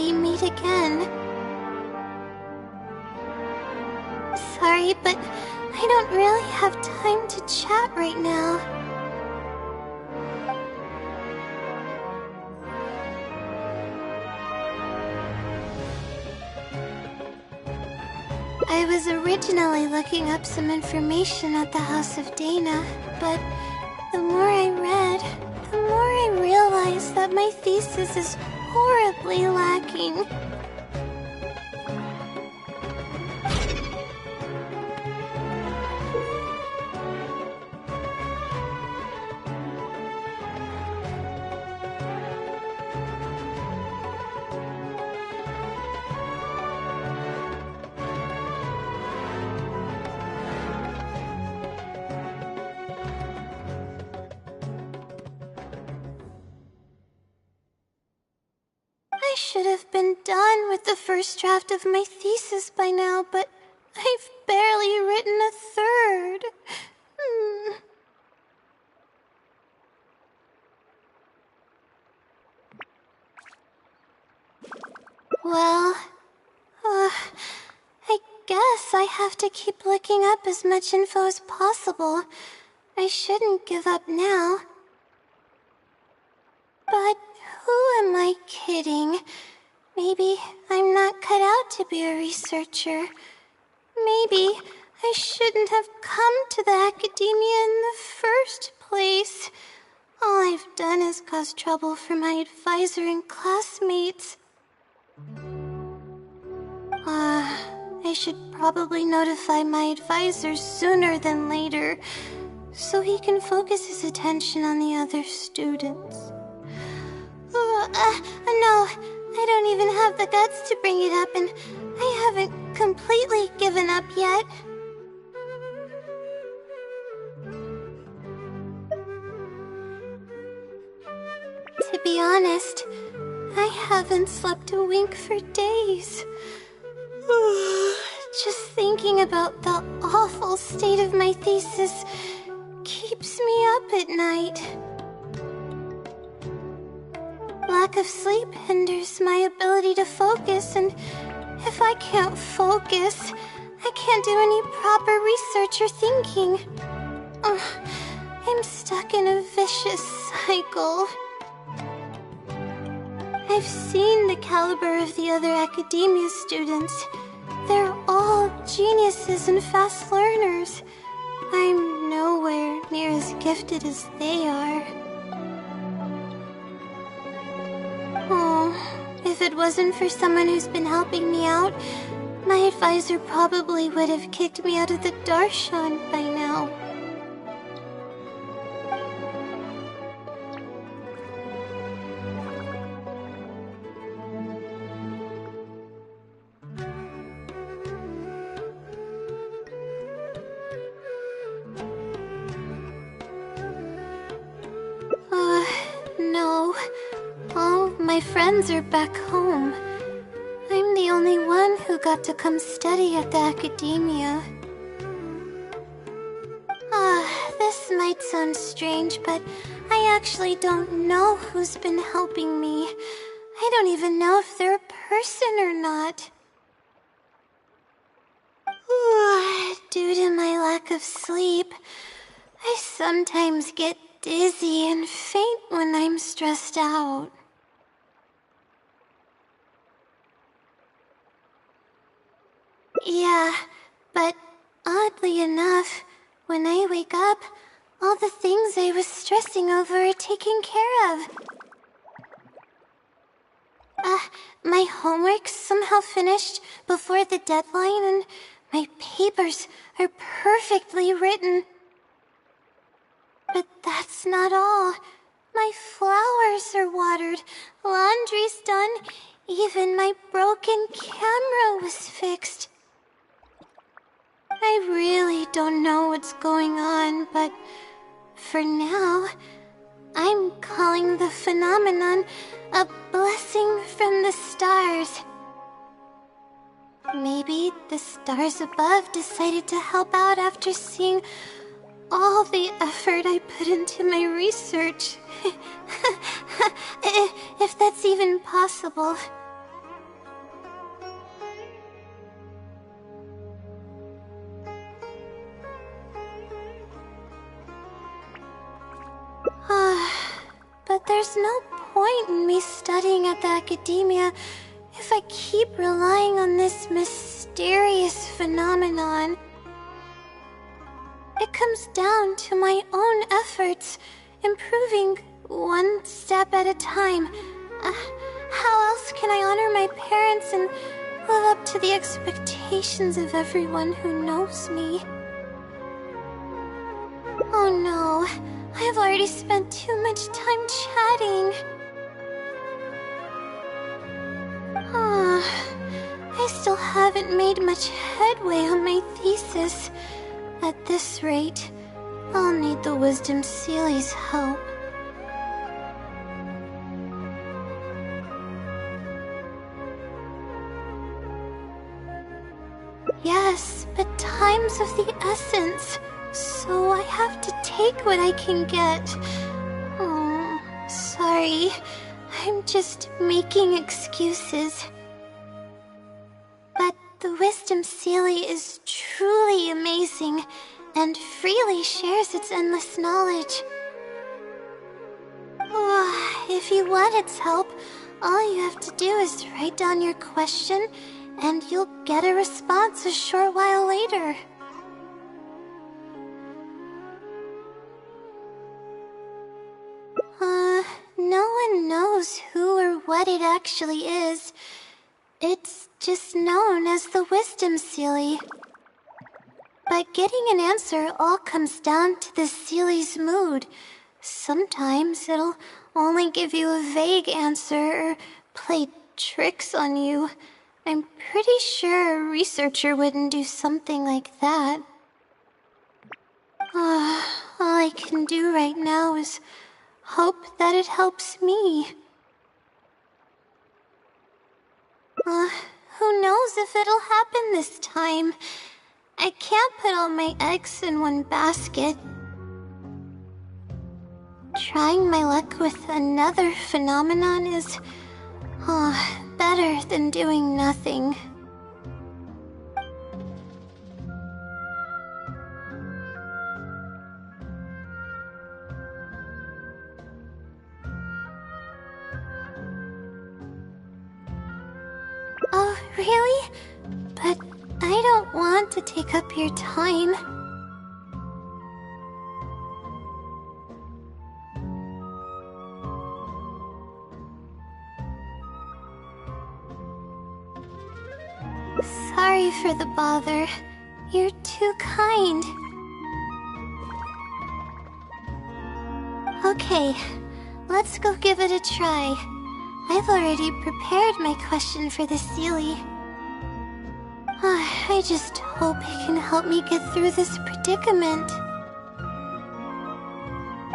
we meet again. Sorry, but I don't really have time to chat right now. I was originally looking up some information at the House of Dana, but the more I read, the more I realized that my thesis is horribly lacking. I should have been done with the first draft of my thesis by now, but I've barely written a third. Well, I guess I have to keep looking up as much info as possible. I shouldn't give up now. But who am I kidding? Maybe I'm not cut out to be a researcher. Maybe I shouldn't have come to the academia in the first place. All I've done is cause trouble for my advisor and classmates. I should probably notify my advisor sooner than later, so he can focus his attention on the other students. No, I don't even have the guts to bring it up, and I haven't completely given up yet. To be honest, I haven't slept a wink for days. Just thinking about the awful state of my thesis keeps me up at night. Lack of sleep hinders my ability to focus, and if I can't focus, I can't do any proper research or thinking. I'm stuck in a vicious cycle. I've seen the caliber of the other academia students. They're all geniuses and fast learners. I'm nowhere near as gifted as they are. If it wasn't for someone who's been helping me out, my advisor probably would have kicked me out of the Darshan by now. No. All my friends are back home. I'm the only one who got to come study at the academia. This might sound strange, but I actually don't know who's been helping me. I don't even know if they're a person or not. Due to my lack of sleep, I sometimes get dizzy and faint when I'm stressed out. Yeah, but oddly enough, when I wake up, all the things I was stressing over are taken care of. My homework's somehow finished before the deadline, and my papers are perfectly written. But that's not all. My flowers are watered, laundry's done, even my broken camera was fixed. I really don't know what's going on, but for now, I'm calling the phenomenon a blessing from the stars. Maybe the stars above decided to help out after seeing all the effort I put into my research. If that's even possible. there's no point in me studying at the academia if I keep relying on this mysterious phenomenon. It comes down to my own efforts, improving one step at a time. How else can I honor my parents and live up to the expectations of everyone who knows me? Oh no, I've already spent too much time chatting. I still haven't made much headway on my thesis. At this rate, I'll need the Wisdom Seelie's help. Yes, but time's of the essence, so I have to take what I can get. Oh, sorry. I'm just making excuses. But the Wisdom Seelie is truly amazing and freely shares its endless knowledge. Oh, if you want its help, all you have to do is write down your question and you'll get a response a short while later. No one knows who or what it actually is. It's just known as the Wisdom Seelie. But getting an answer all comes down to the Seelie's mood. Sometimes it'll only give you a vague answer or play tricks on you. I'm pretty sure a researcher wouldn't do something like that. All I can do right now is hope that it helps me. Who knows if it'll happen this time? I can't put all my eggs in one basket. Trying my luck with another phenomenon is better than doing nothing. Oh, really? But I don't want to take up your time. Sorry for the bother. You're too kind. Okay, let's go give it a try. I've already prepared my question for the Seelie. I just hope it can help me get through this predicament.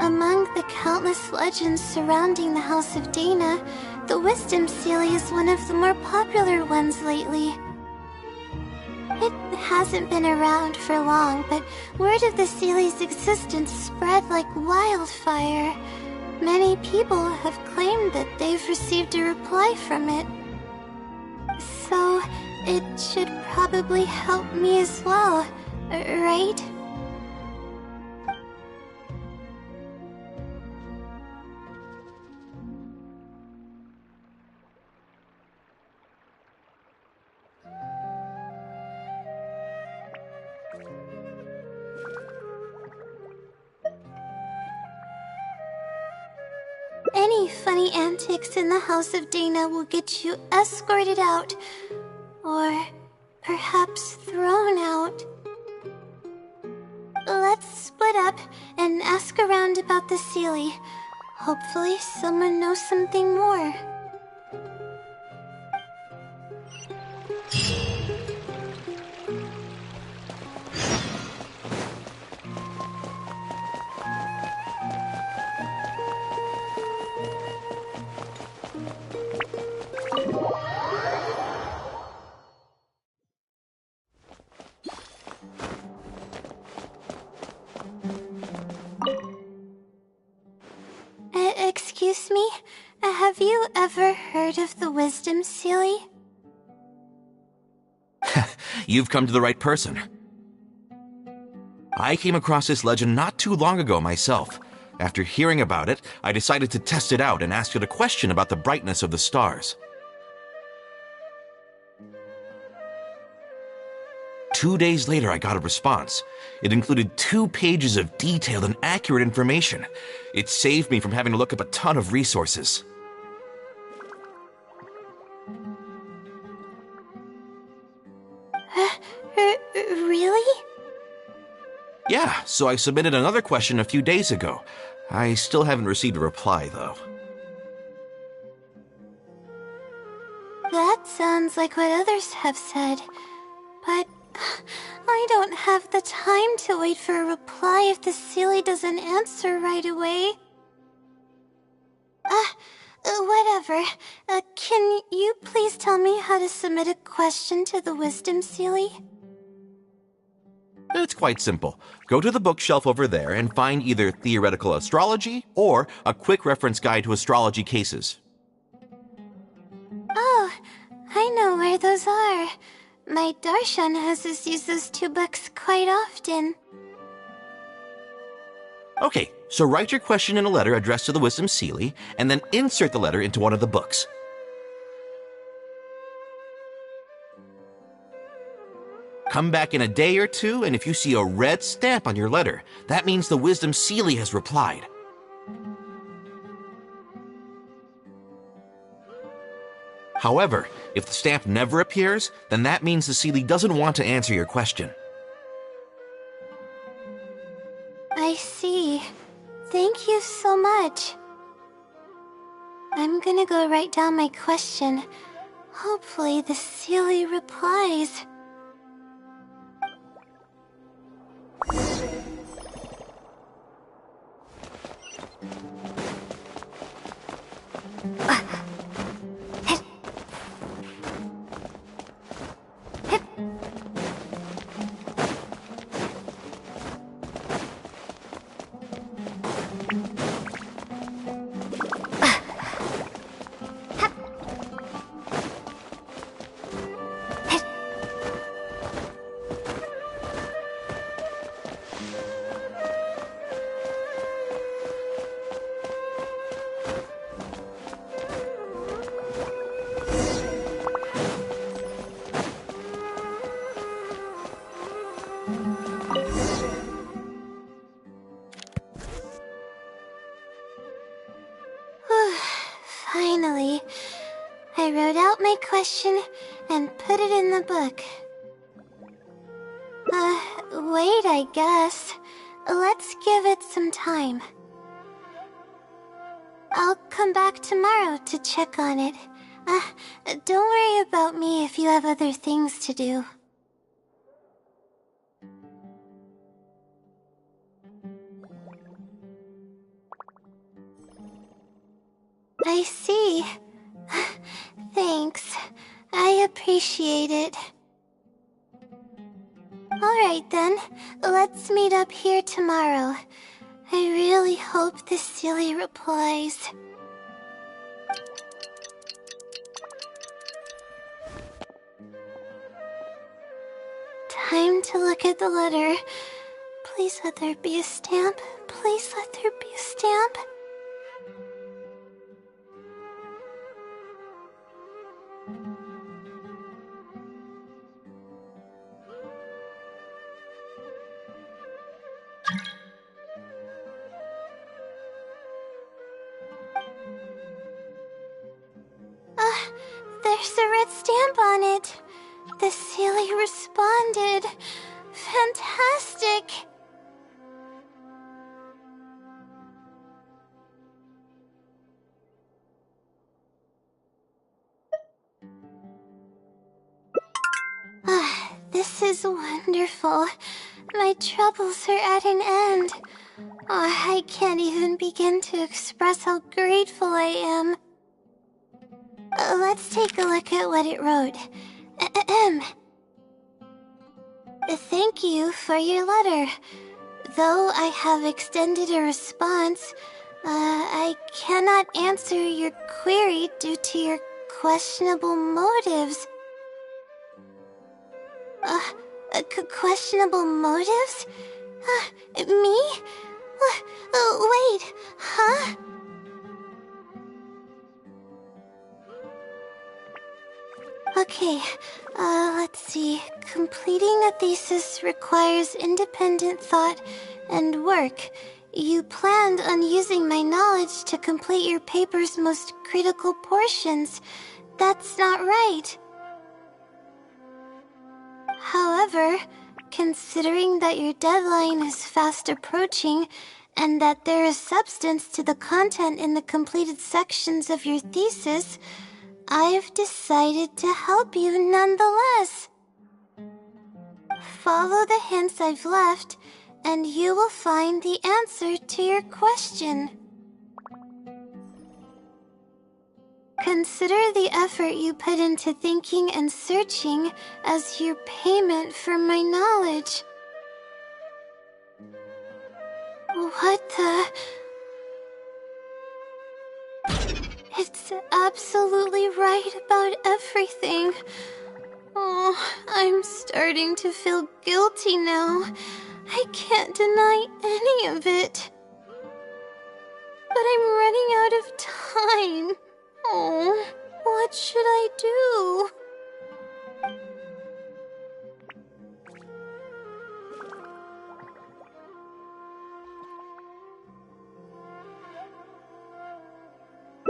Among the countless legends surrounding the House of Dana, the Wisdom Seelie is one of the more popular ones lately. It hasn't been around for long, but word of the Seelie's existence spread like wildfire. Many people have claimed that they've received a reply from it. So, it should probably help me as well, right? Any funny antics in the House of Dana will get you escorted out, or perhaps thrown out. Let's split up and ask around about the Seelie. Hopefully someone knows something more. Excuse me? Have you ever heard of the Wisdom Seelie? You've come to the right person. I came across this legend not too long ago myself. After hearing about it, I decided to test it out and asked it a question about the brightness of the stars. 2 days later, I got a response. It included 2 pages of detailed and accurate information. It saved me from having to look up a ton of resources. Really? Yeah, so I submitted another question a few days ago. I still haven't received a reply, though. That sounds like what others have said. But I don't have the time to wait for a reply if the Sealy doesn't answer right away. Whatever. Can you please tell me how to submit a question to the Wisdom Sealy? It's quite simple. Go to the bookshelf over there and find either Theoretical Astrology or a quick reference guide to astrology cases. Oh, I know where those are. My Darshan has us use those 2 books quite often. Okay, so write your question in a letter addressed to the Wisdom Sealy, and then insert the letter into one of the books. Come back in a day or 2, and if you see a red stamp on your letter, that means the Wisdom Sealy has replied. However, if the stamp never appears, then that means the Sealy doesn't want to answer your question. I see. Thank you so much. I'm gonna go write down my question. Hopefully the Sealy replies. Finally, I wrote out my question and put it in the book. Wait, I guess. Let's give it some time. I'll come back tomorrow to check on it. Don't worry about me if you have other things to do. I see. Thanks. I appreciate it. Alright then, let's meet up here tomorrow. I really hope the Sealy replies. Time to look at the letter. Please let there be a stamp. Please let there be a stamp. There's a red stamp on it. The Sealy responded. Fantastic! This is wonderful. My troubles are at an end. I can't even begin to express how grateful I am. Let's take a look at what it wrote. Thank you for your letter. Though I have extended a response, I cannot answer your query due to your questionable motives. Questionable motives? Me? Wait, huh? Okay, let's see. Completing a thesis requires independent thought and work. You planned on using my knowledge to complete your paper's most critical portions. That's not right. However, considering that your deadline is fast approaching, and that there is substance to the content in the completed sections of your thesis, I've decided to help you nonetheless. Follow the hints I've left, and you will find the answer to your question. Consider the effort you put into thinking and searching as your payment for my knowledge. What the... It's absolutely right about everything. Oh, I'm starting to feel guilty now. I can't deny any of it. But I'm running out of time. Oh, what should I do?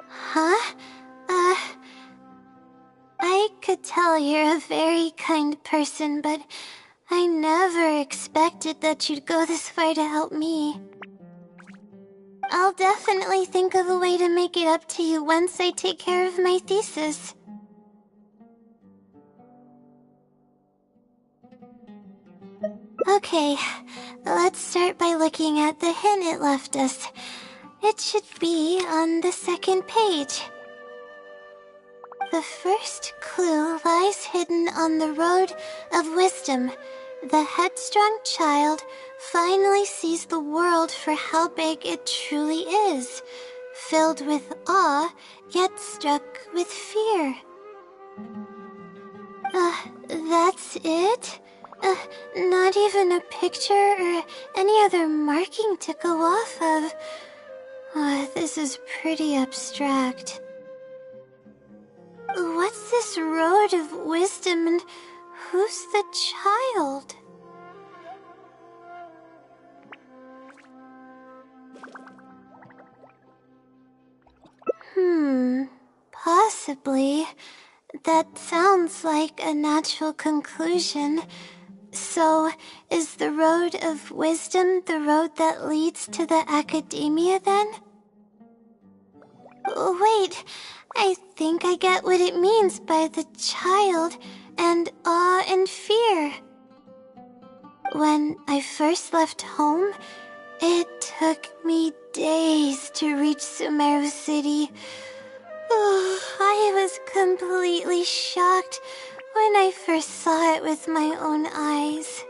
Huh? I could tell you're a very kind person, but I never expected that you'd go this far to help me. I'll definitely think of a way to make it up to you once I take care of my thesis. Okay, let's start by looking at the hint it left us. It should be on the second page. The first clue lies hidden on the road of wisdom. The headstrong child finally sees the world for how big it truly is, filled with awe, yet struck with fear. That's it? Not even a picture or any other marking to go off of. This is pretty abstract. What's this road of wisdom and who's the child? Possibly. That sounds like a natural conclusion. So, is the road of wisdom the road that leads to the academia then? Wait, I think I get what it means by the child and awe and fear. When I first left home, it took me days to reach Sumeru City. I was completely shocked when I first saw it with my own eyes.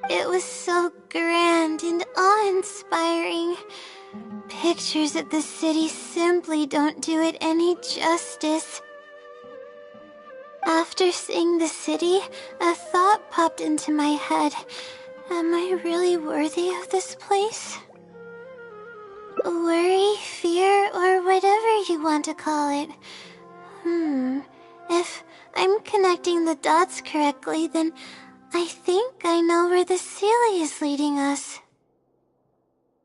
It was so grand and awe-inspiring. Pictures of the city simply don't do it any justice. After seeing the city, a thought popped into my head. Am I really worthy of this place? Worry, fear, or whatever you want to call it. If I'm connecting the dots correctly, then I think I know where the Sealy is leading us.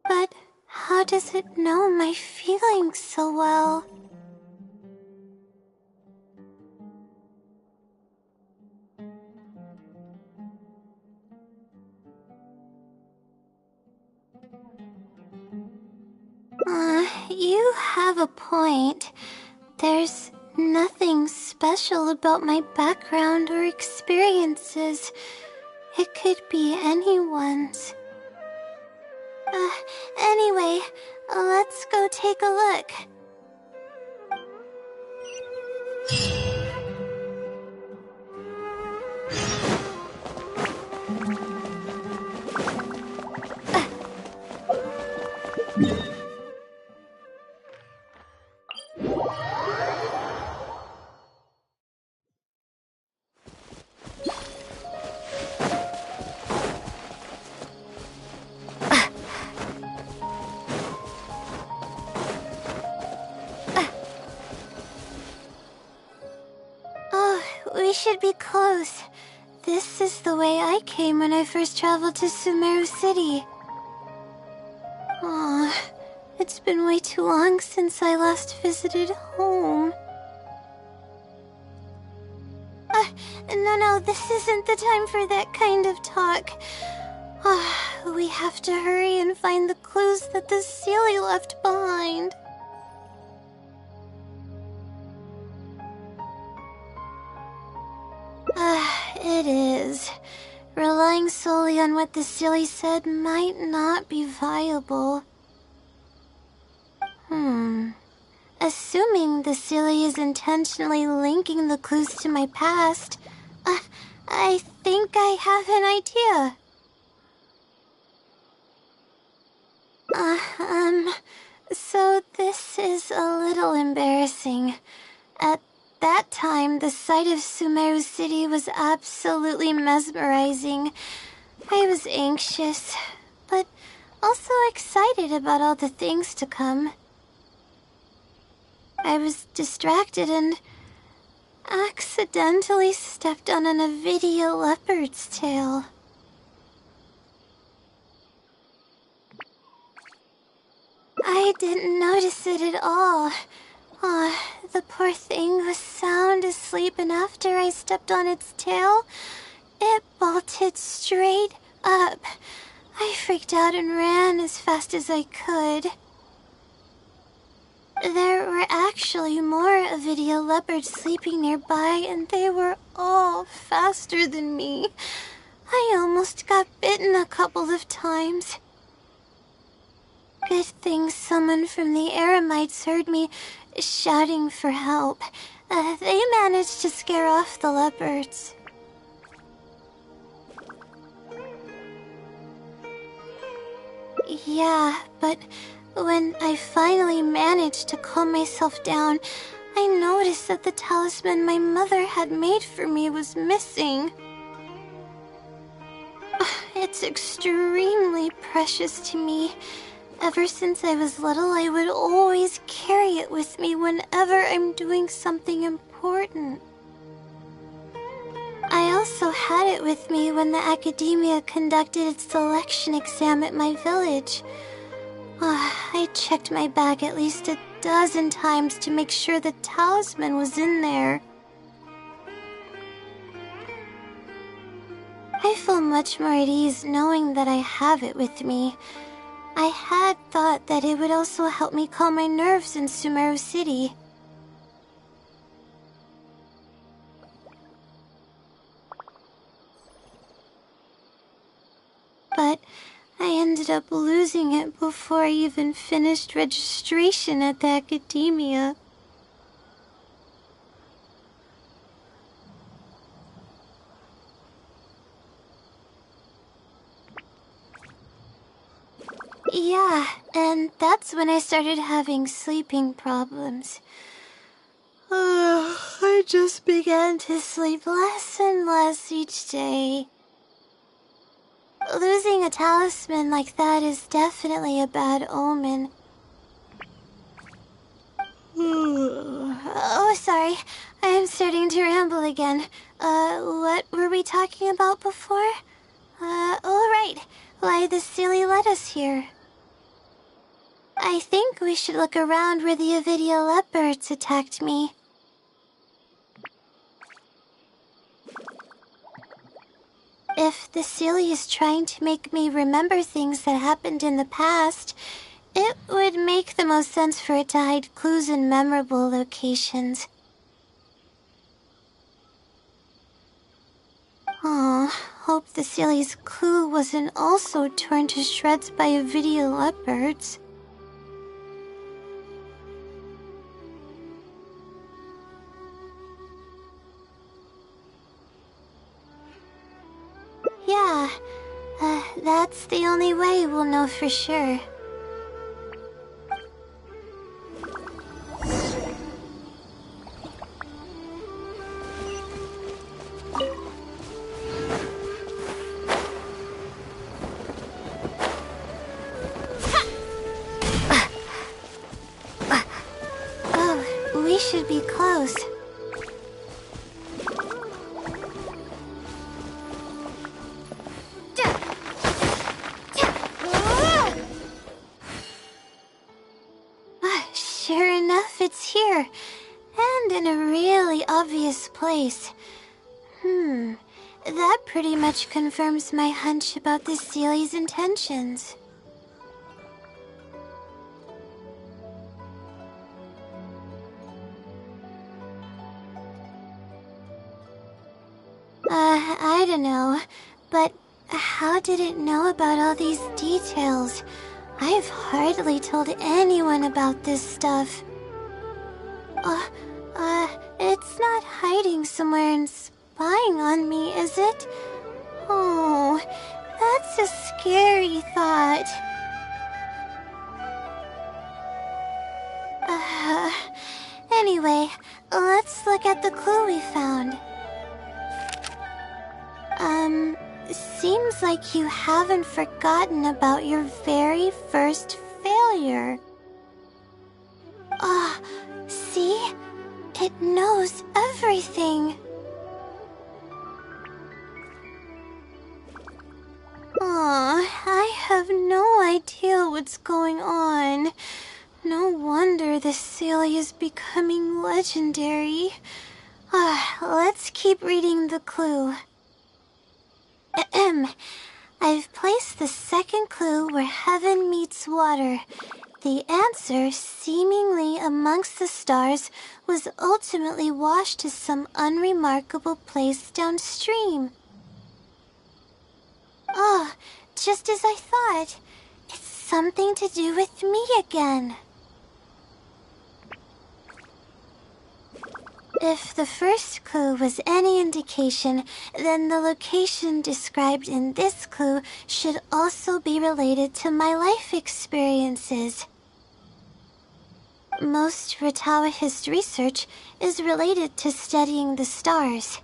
But how does it know my feelings so well? You have a point. There's nothing special about my background or experiences. It could be anyone's. Anyway, let's go take a look. should be close. This is the way I came when I first traveled to Sumeru City. Aw, it's been way too long since I last visited home. No, this isn't the time for that kind of talk. We have to hurry and find the clues that the Stille left behind. It is. Relying solely on what the Stille said might not be viable. Assuming the Stille is intentionally linking the clues to my past, I think I have an idea. So this is a little embarrassing. At that time, the sight of Sumeru City was absolutely mesmerizing. I was anxious, but also excited about all the things to come. I was distracted and accidentally stepped on an Avidia leopard's tail. I didn't notice it at all. The poor thing was sound asleep, and after I stepped on its tail, it bolted straight up. I freaked out and ran as fast as I could. There were actually more Avidia leopards sleeping nearby, and they were all faster than me. I almost got bitten a couple of times. Good thing someone from the Eremites heard me shouting for help. They managed to scare off the leopards. Yeah, but when I finally managed to calm myself down, I noticed that the talisman my mother had made for me was missing. It's extremely precious to me. Ever since I was little, I would always carry it with me whenever I'm doing something important. I also had it with me when the academia conducted its selection exam at my village. I checked my bag at least a dozen times to make sure the talisman was in there. I feel much more at ease knowing that I have it with me. I had thought that it would also help me calm my nerves in Sumeru City. But I ended up losing it before I even finished registration at the academia. Yeah, and that's when I started having sleeping problems. I just began to sleep less and less each day. Losing a talisman like that is definitely a bad omen. Oh, sorry. I'm starting to ramble again. What were we talking about before? Right. Why the Stille led us here. I think we should look around where the Avidia leopards attacked me. If the Stille is trying to make me remember things that happened in the past, it would make the most sense for it to hide clues in memorable locations. Hope the Stille's clue wasn't also torn to shreds by Avidia leopards. Yeah, that's the only way we'll know for sure. Oh, we should be close. land in a really obvious place. That pretty much confirms my hunch about the Sealy's intentions. I don't know, but how did it know about all these details? I've hardly told anyone about this stuff. It's not hiding somewhere and spying on me, is it? Oh, that's a scary thought. Anyway, let's look at the clue we found. Seems like you haven't forgotten about your very first failure. See? It knows everything. I have no idea what's going on. No wonder the Celia is becoming legendary. Let's keep reading the clue. I've placed the second clue where heaven meets water. The answer, seemingly amongst the stars, was ultimately washed to some unremarkable place downstream. Just as I thought. It's something to do with me again. If the first clue was any indication, then the location described in this clue should also be related to my life experiences. Most Ratawahist research is related to studying the stars.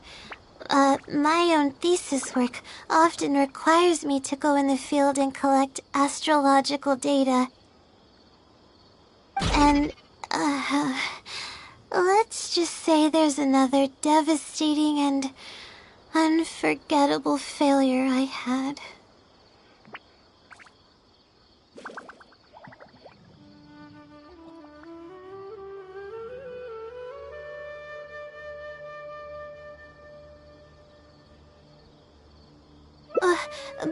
My own thesis work often requires me to go in the field and collect astrological data. And, let's just say there's another devastating and unforgettable failure I had.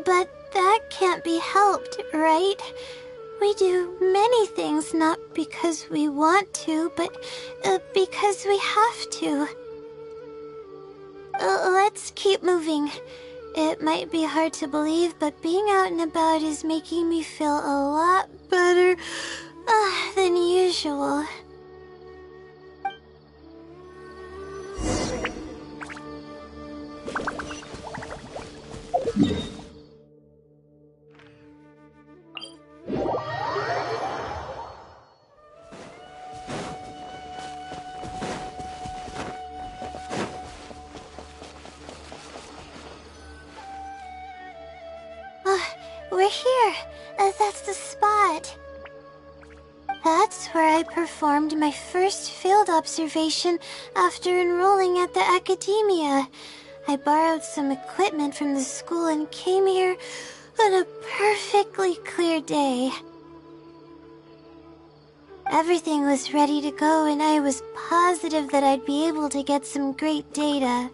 But that can't be helped, right? We do many things not because we want to, but because we have to. Let's keep moving. It might be hard to believe, but being out and about is making me feel a lot better than usual. We're here. That's the spot. That's where I performed my first field observation after enrolling at the academia. I borrowed some equipment from the school and came here on a perfectly clear day. Everything was ready to go, and I was positive that I'd be able to get some great data.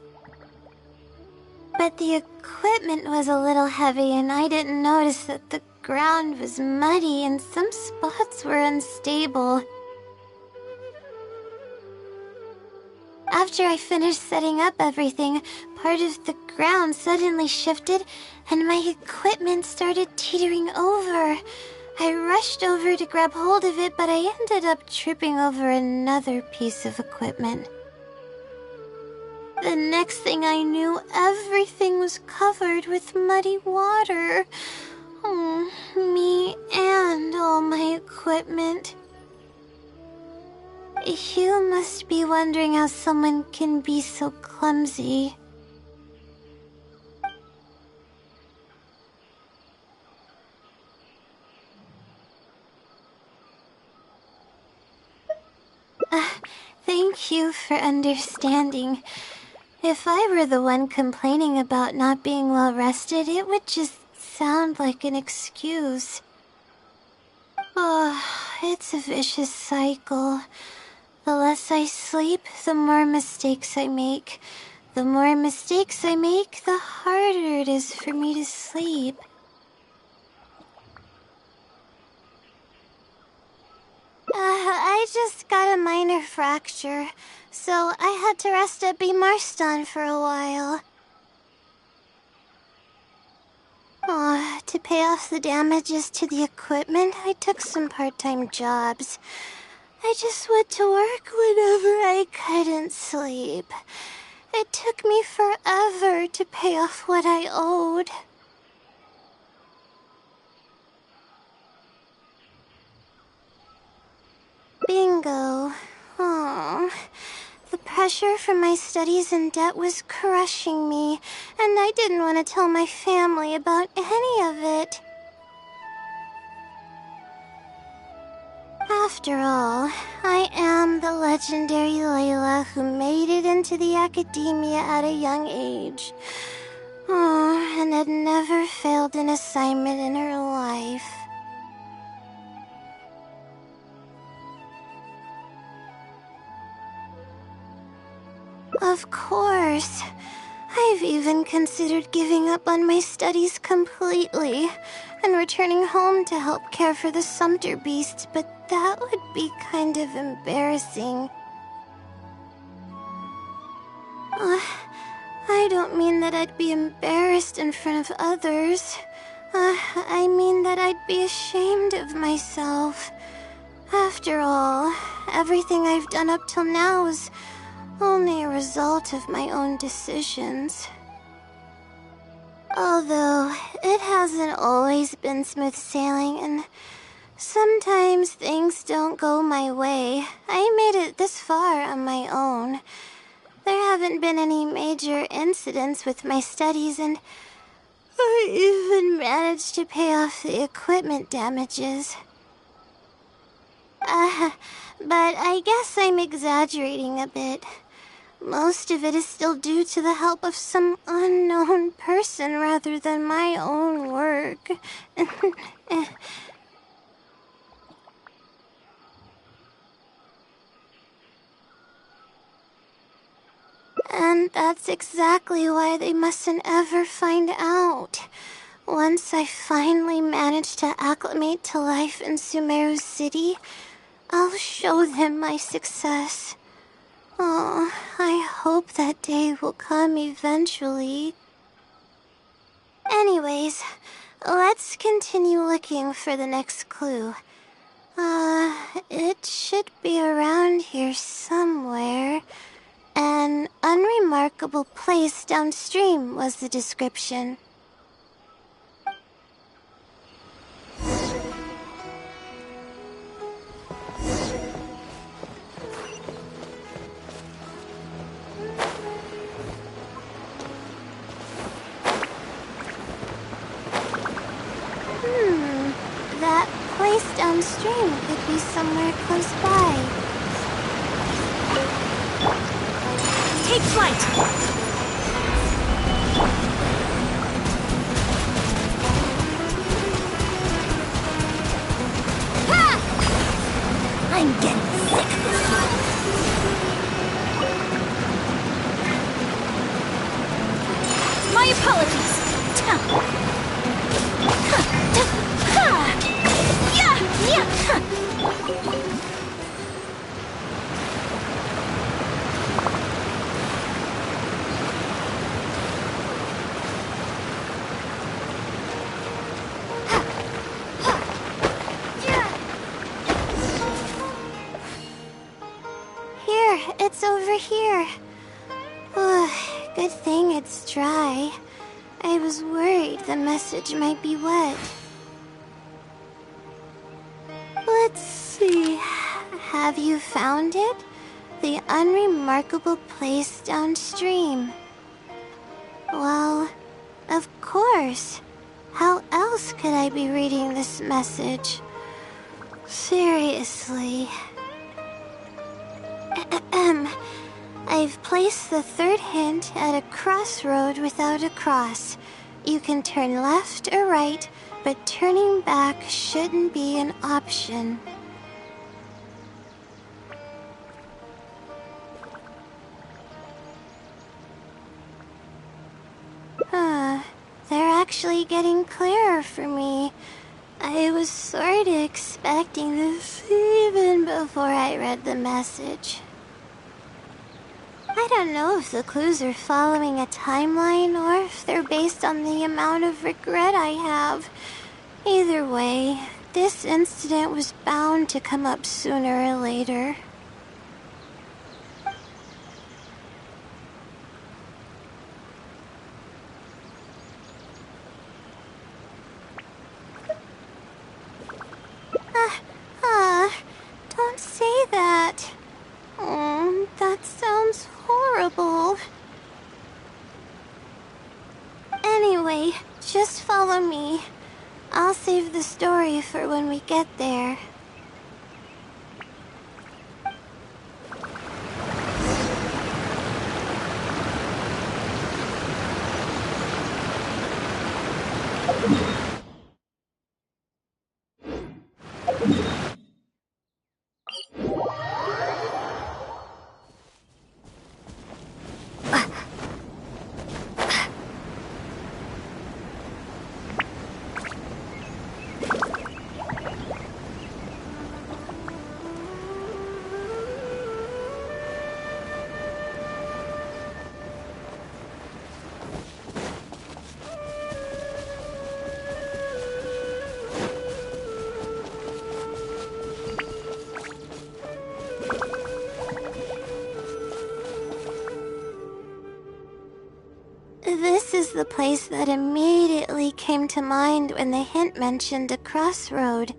But the equipment was a little heavy, and I didn't notice that the ground was muddy and some spots were unstable. After I finished setting up everything, part of the ground suddenly shifted and my equipment started teetering over. I rushed over to grab hold of it, but I ended up tripping over another piece of equipment. The next thing I knew, everything was covered with muddy water. Me and all my equipment. You must be wondering how someone can be so clumsy. Thank you for understanding. If I were the one complaining about not being well rested, it would just sound like an excuse. It's a vicious cycle. The less I sleep, the more mistakes I make. The more mistakes I make, the harder it is for me to sleep. I just got a minor fracture, so I had to rest at Marston for a while. To pay off the damages to the equipment, I took some part-time jobs. I just went to work whenever I couldn't sleep. It took me forever to pay off what I owed. Bingo. Oh, the pressure from my studies and debt was crushing me, and I didn't want to tell my family about any of it. After all, I am the legendary Layla who made it into the academia at a young age. Oh, and had never failed an assignment in her life. Of course. I've even considered giving up on my studies completely and returning home to help care for the Sumpter beast, but that would be kind of embarrassing. I don't mean that I'd be embarrassed in front of others. I mean that I'd be ashamed of myself. After all, everything I've done up till now is only a result of my own decisions. Although, it hasn't always been smooth sailing, and sometimes things don't go my way. I made it this far on my own. There haven't been any major incidents with my studies, and I even managed to pay off the equipment damages. But I guess I'm exaggerating a bit. Most of it is still due to the help of some unknown person rather than my own work. And that's exactly why they mustn't ever find out. Once I finally manage to acclimate to life in Sumeru City, I'll show them my success. Oh, I hope that day will come eventually. Anyways, let's continue looking for the next clue. It should be around here somewhere. An unremarkable place downstream was the description. That place downstream could be somewhere close by. Take flight! Ha! I'm getting sick of this one. My apologies. It's over here. Oh, good thing it's dry. I was worried the message might be wet. Let's see. Have you found it? The unremarkable place downstream. Well, of course. How else could I be reading this message? Seriously. I've placed the third hint at a crossroad without a cross. You can turn left or right, but turning back shouldn't be an option. They're actually getting clearer for me. I was sort of expecting this even before I read the message. I don't know if the clues are following a timeline or if they're based on the amount of regret I have. Either way, this incident was bound to come up sooner or later. Don't say that. That sounds horrible. Anyway, just follow me. I'll save the story for when we get there. This is the place that immediately came to mind when the hint mentioned a crossroad.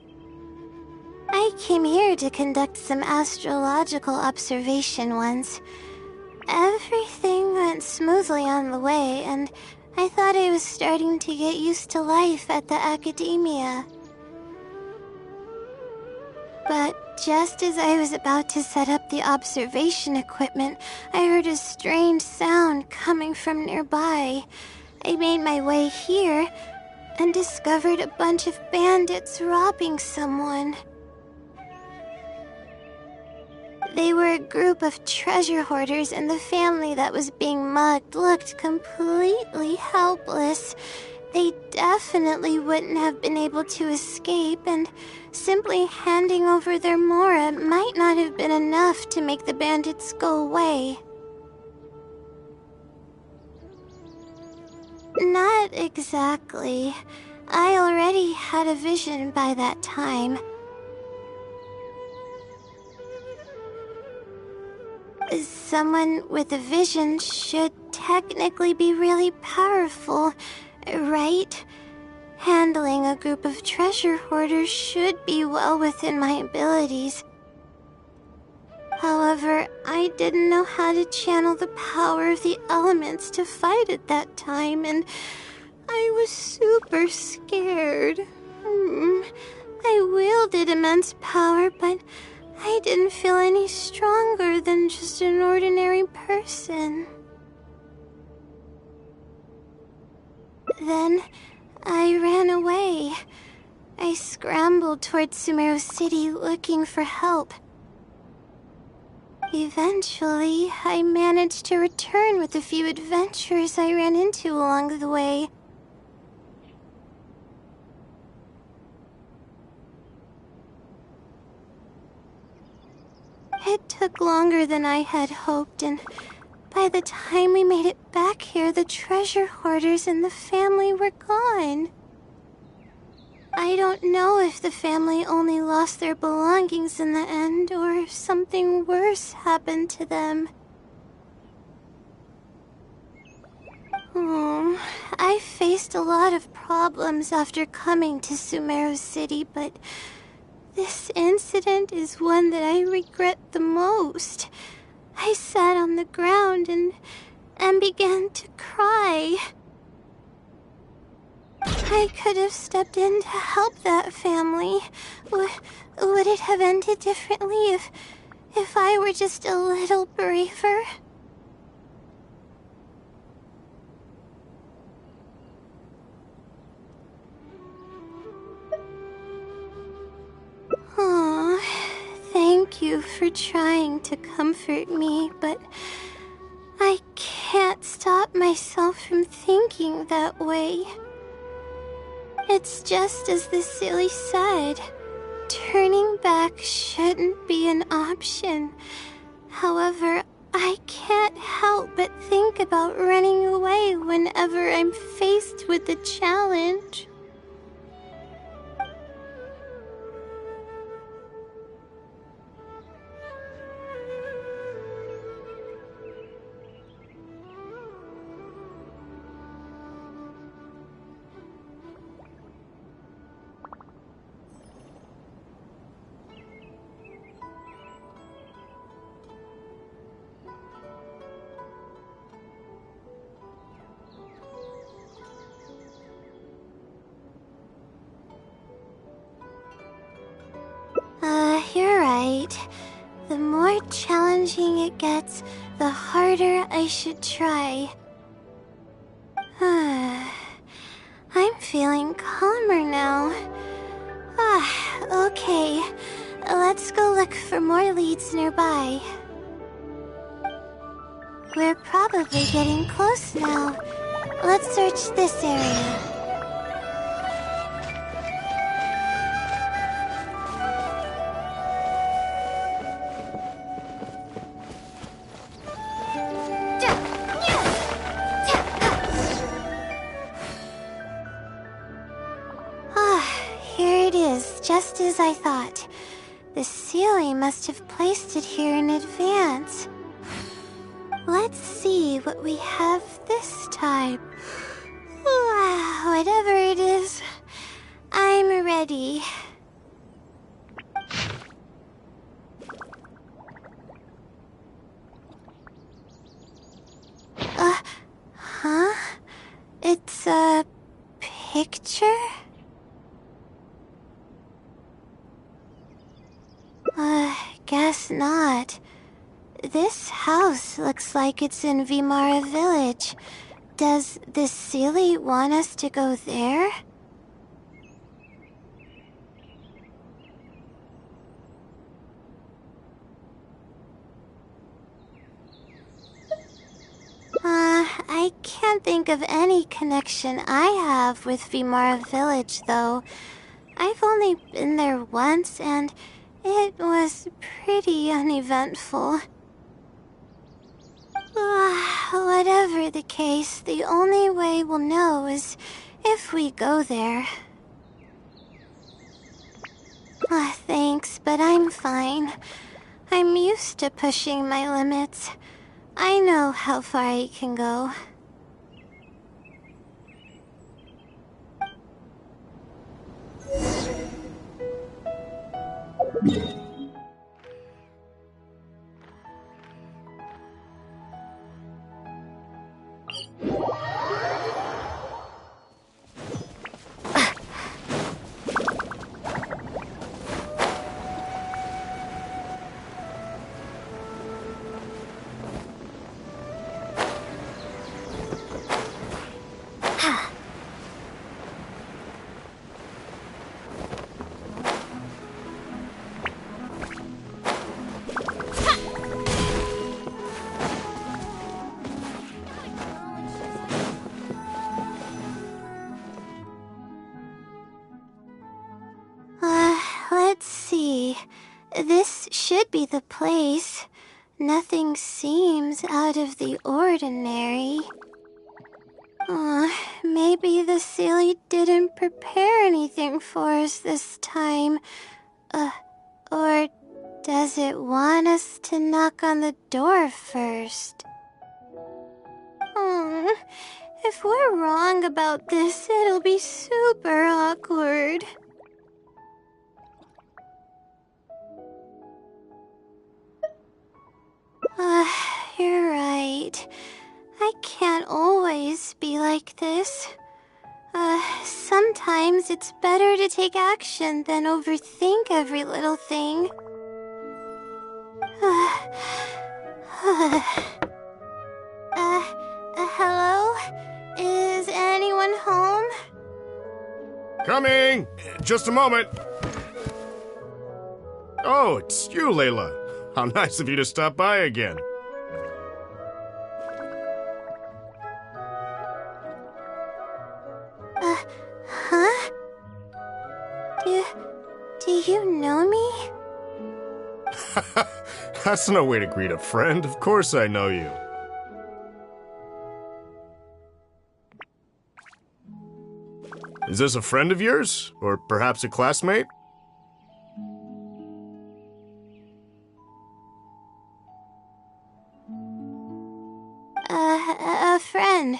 I came here to conduct some astrological observation once. Everything went smoothly on the way, and I thought I was starting to get used to life at the academia. But just as I was about to set up the observation equipment, I heard a strange sound coming from nearby. I made my way here and discovered a bunch of bandits robbing someone. They were a group of treasure hoarders, and the family that was being mugged looked completely helpless. They definitely wouldn't have been able to escape, and simply handing over their Mora might not have been enough to make the bandits go away. Not exactly. I already had a vision by that time. Someone with a vision should technically be really powerful, right? Handling a group of treasure hoarders should be well within my abilities. However, I didn't know how to channel the power of the elements to fight at that time, and I was super scared. I wielded immense power, but I didn't feel any stronger than just an ordinary person. Then I ran away. I scrambled towards Sumeru City looking for help. Eventually, I managed to return with a few adventures I ran into along the way. It took longer than I had hoped, and by the time we made it back here, the treasure hoarders and the family were gone. I don't know if the family only lost their belongings in the end, or if something worse happened to them. I faced a lot of problems after coming to Sumeru City, but this incident is one that I regret the most. I sat on the ground and began to cry. I could have stepped in to help that family. Would it have ended differently if I were just a little braver? Aw, thank you for trying to comfort me, but I can't stop myself from thinking that way. It's just as the silly said. Turning back shouldn't be an option. However, I can't help but think about running away whenever I'm faced with the challenge. You're right. The more challenging it gets, the harder I should try. I'm feeling calmer now. Okay. Let's go look for more leads nearby. We're probably getting close now. Let's search this area. Here it is, just as I thought. The Sealy must have placed it here in advance. Let's see what we have this time. Whatever it is, I'm ready. Huh? It's a picture? Guess not. This house looks like it's in Vimara Village. Does the Sealy want us to go there? I can't think of any connection I have with Vimara Village, though. I've only been there once, and it was pretty uneventful. Whatever the case, the only way we'll know is if we go there. Thanks, but I'm fine. I'm used to pushing my limits. I know how far I can go. Let's see. This should be the place. Nothing seems out of the ordinary. Maybe the Sealy didn't prepare anything for us this time. Or does it want us to knock on the door first? If we're wrong about this, it'll be super awkward. You're right. I can't always be like this. Sometimes it's better to take action than overthink every little thing. Hello? Is anyone home? Coming! Just a moment. Oh, it's you, Layla. How nice of you to stop by again. you know me? That's no way to greet a friend. Of course I know you. Is this a friend of yours? Or perhaps a classmate? A friend.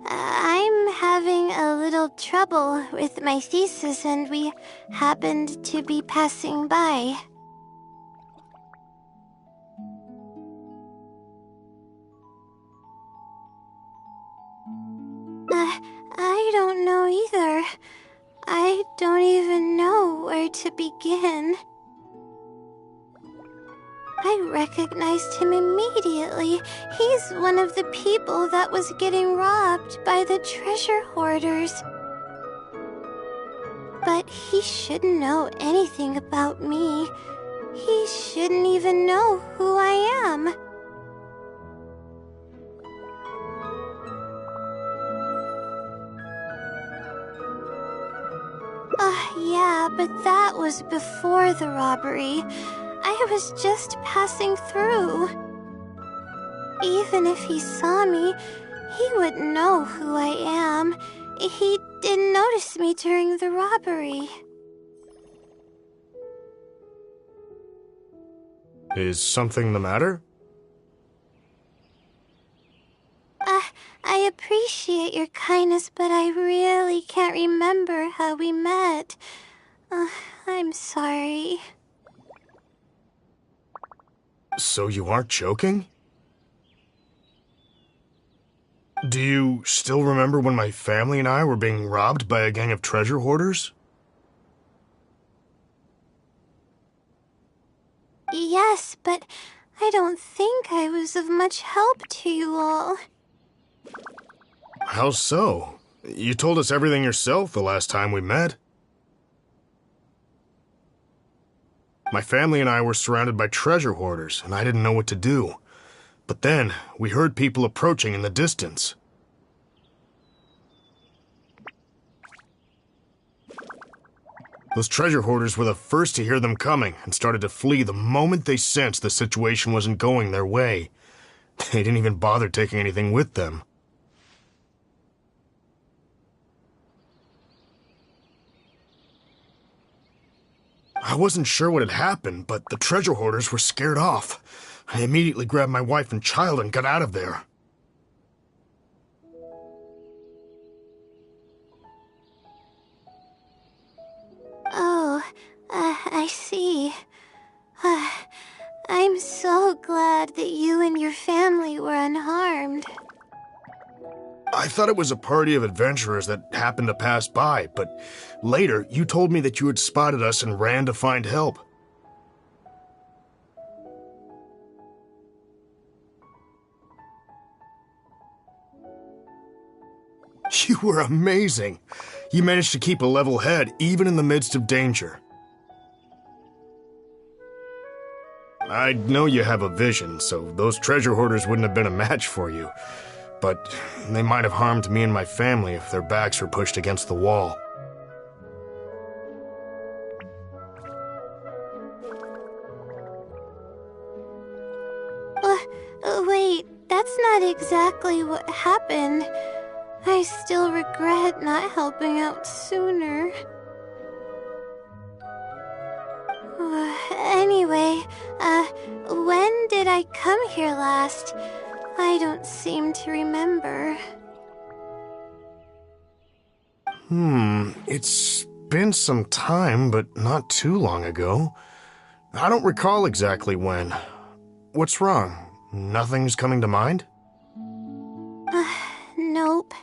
I'm having a little trouble with my thesis and we happened to be passing by. I don't know either. I don't even know where to begin. I recognized him immediately. He's one of the people that was getting robbed by the treasure hoarders. But he shouldn't know anything about me. He shouldn't even know who I am. Yeah, but that was before the robbery. I was just passing through. Even if he saw me, he wouldn't know who I am. He didn't notice me during the robbery. Is something the matter? I appreciate your kindness, but I really can't remember how we met. I'm sorry. So you aren't joking? Do you still remember when my family and I were being robbed by a gang of treasure hoarders? Yes, but I don't think I was of much help to you all. How so? You told us everything yourself the last time we met. My family and I were surrounded by treasure hoarders, and I didn't know what to do. But then, we heard people approaching in the distance. Those treasure hoarders were the first to hear them coming, and started to flee the moment they sensed the situation wasn't going their way. They didn't even bother taking anything with them. I wasn't sure what had happened, but the treasure hoarders were scared off. I immediately grabbed my wife and child and got out of there. Oh, I see. I'm so glad that you and your family were unharmed. I thought it was a party of adventurers that happened to pass by, but later you told me that you had spotted us and ran to find help. You were amazing. You managed to keep a level head even in the midst of danger. I know you have a vision, so those treasure hoarders wouldn't have been a match for you. But they might have harmed me and my family if their backs were pushed against the wall. Wait, that's not exactly what happened. I still regret not helping out sooner. Anyway, when did I come here last? I don't seem to remember. It's been some time, but not too long ago. I don't recall exactly when. What's wrong? Nothing's coming to mind? Nope.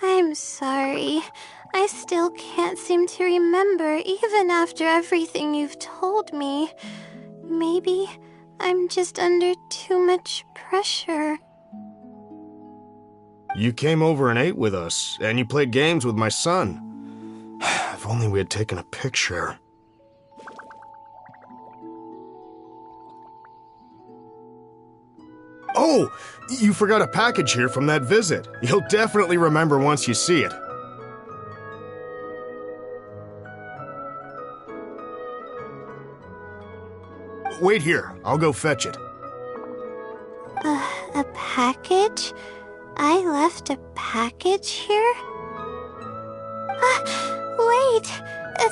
I'm sorry. I still can't seem to remember, even after everything you've told me. Maybe I'm just under too much pressure. You came over and ate with us, and you played games with my son. If only we had taken a picture. Oh, you forgot a package here from that visit. You'll definitely remember once you see it. Wait here. I'll go fetch it. A package? I left a package here? Wait!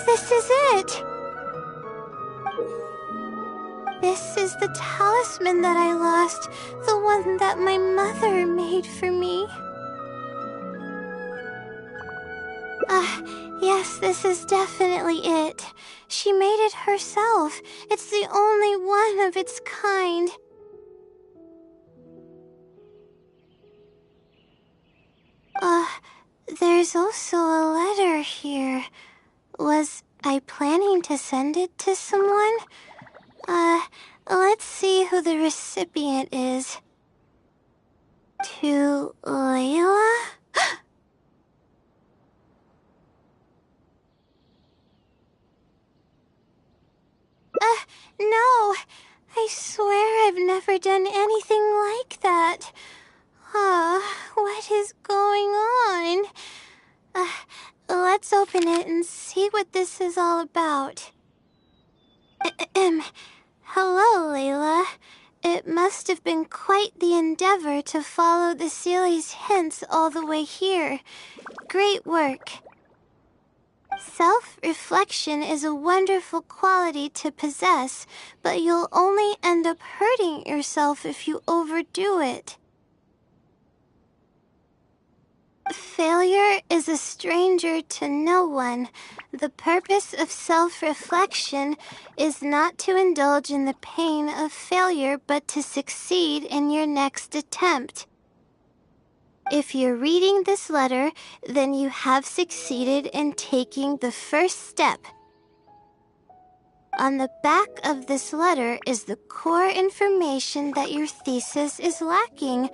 This is it! This is the talisman that I lost, the one that my mother made for me. Yes, this is definitely it. She made it herself. It's the only one of its kind. There's also a letter here. Was I planning to send it to someone? Let's see who the recipient is. To Layla? No. I swear I've never done anything like that. What is going on? Let's open it and see what this is all about. Hello, Layla. It must have been quite the endeavor to follow the Seele's hints all the way here. Great work. Self-reflection is a wonderful quality to possess, but you'll only end up hurting yourself if you overdo it. Failure is a stranger to no one. The purpose of self-reflection is not to indulge in the pain of failure, but to succeed in your next attempt. If you're reading this letter, then you have succeeded in taking the first step. On the back of this letter is the core information that your thesis is lacking.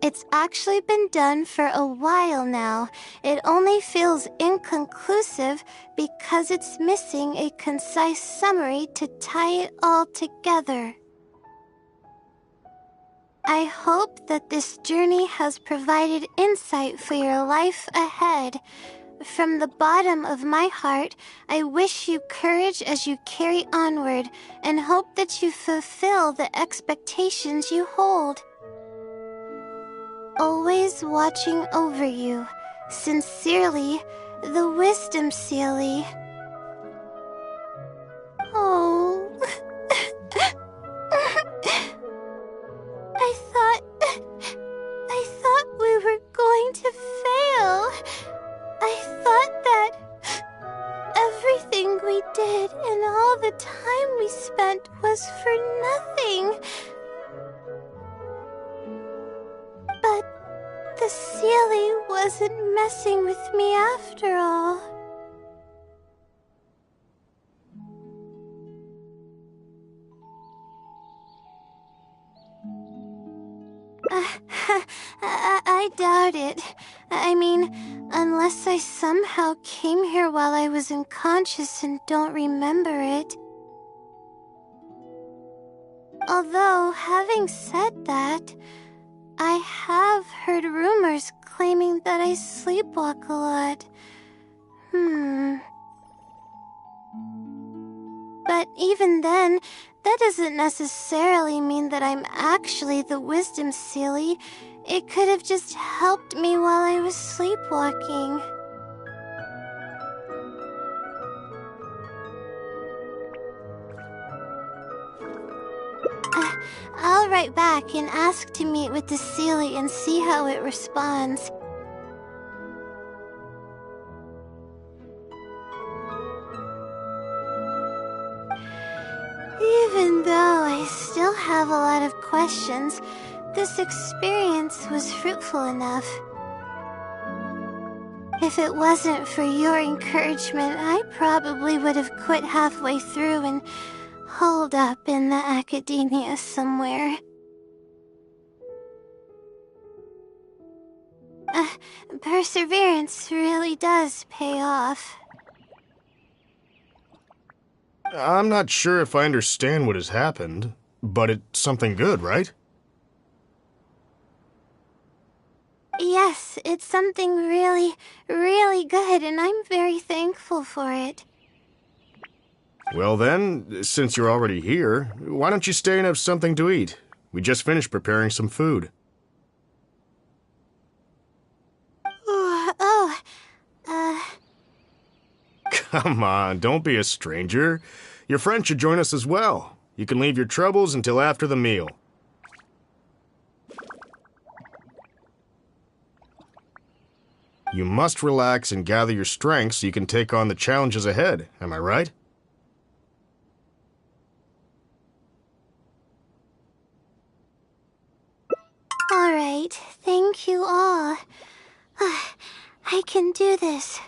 It's actually been done for a while now. It only feels inconclusive because it's missing a concise summary to tie it all together. I hope that this journey has provided insight for your life ahead. From the bottom of my heart, I wish you courage as you carry onward and hope that you fulfill the expectations you hold. Always watching over you. Sincerely, the Wisdom Seele. Oh. I thought we were going to fail. I thought that everything we did and all the time we spent was for nothing. But the Seele wasn't messing with me after all. I doubt it. I mean, unless I somehow came here while I was unconscious and don't remember it. Although, having said that, I have heard rumors claiming that I sleepwalk a lot. But even then, that doesn't necessarily mean that I'm actually the Wisdom Seele. It could have just helped me while I was sleepwalking. I'll write back and ask to meet with the Seele and see how it responds. Even though I still have a lot of questions, this experience was fruitful enough. If it wasn't for your encouragement, I probably would have quit halfway through and holed up in the academia somewhere. Perseverance really does pay off. I'm not sure if I understand what has happened, but it's something good, right? Yes, it's something really, really good, and I'm very thankful for it. Well then, since you're already here, why don't you stay and have something to eat? We just finished preparing some food. Oh, Come on, don't be a stranger. Your friend should join us as well. You can leave your troubles until after the meal. You must relax and gather your strength so you can take on the challenges ahead, am I right? all right. Thank you all. I can do this.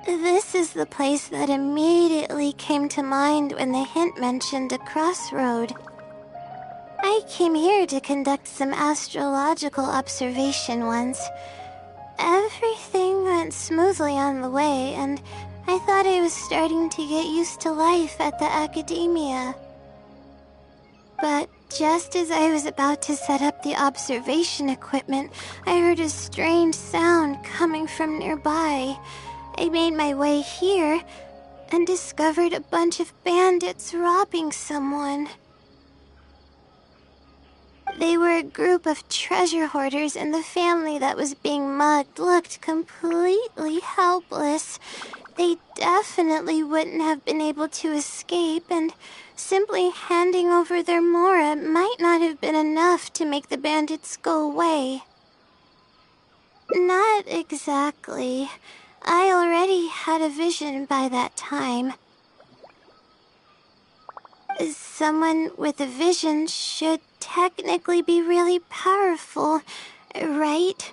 This is the place that immediately came to mind when the hint mentioned a crossroad. I came here to conduct some astrological observation once. Everything went smoothly on the way, and I thought I was starting to get used to life at the academia. But just as I was about to set up the observation equipment, I heard a strange sound coming from nearby. I made my way here and discovered a bunch of bandits robbing someone. They were a group of treasure hoarders, and the family that was being mugged looked completely helpless. They definitely wouldn't have been able to escape, and simply handing over their Mora might not have been enough to make the bandits go away. Not exactly. I already had a vision by that time. Someone with a vision should technically be really powerful, right?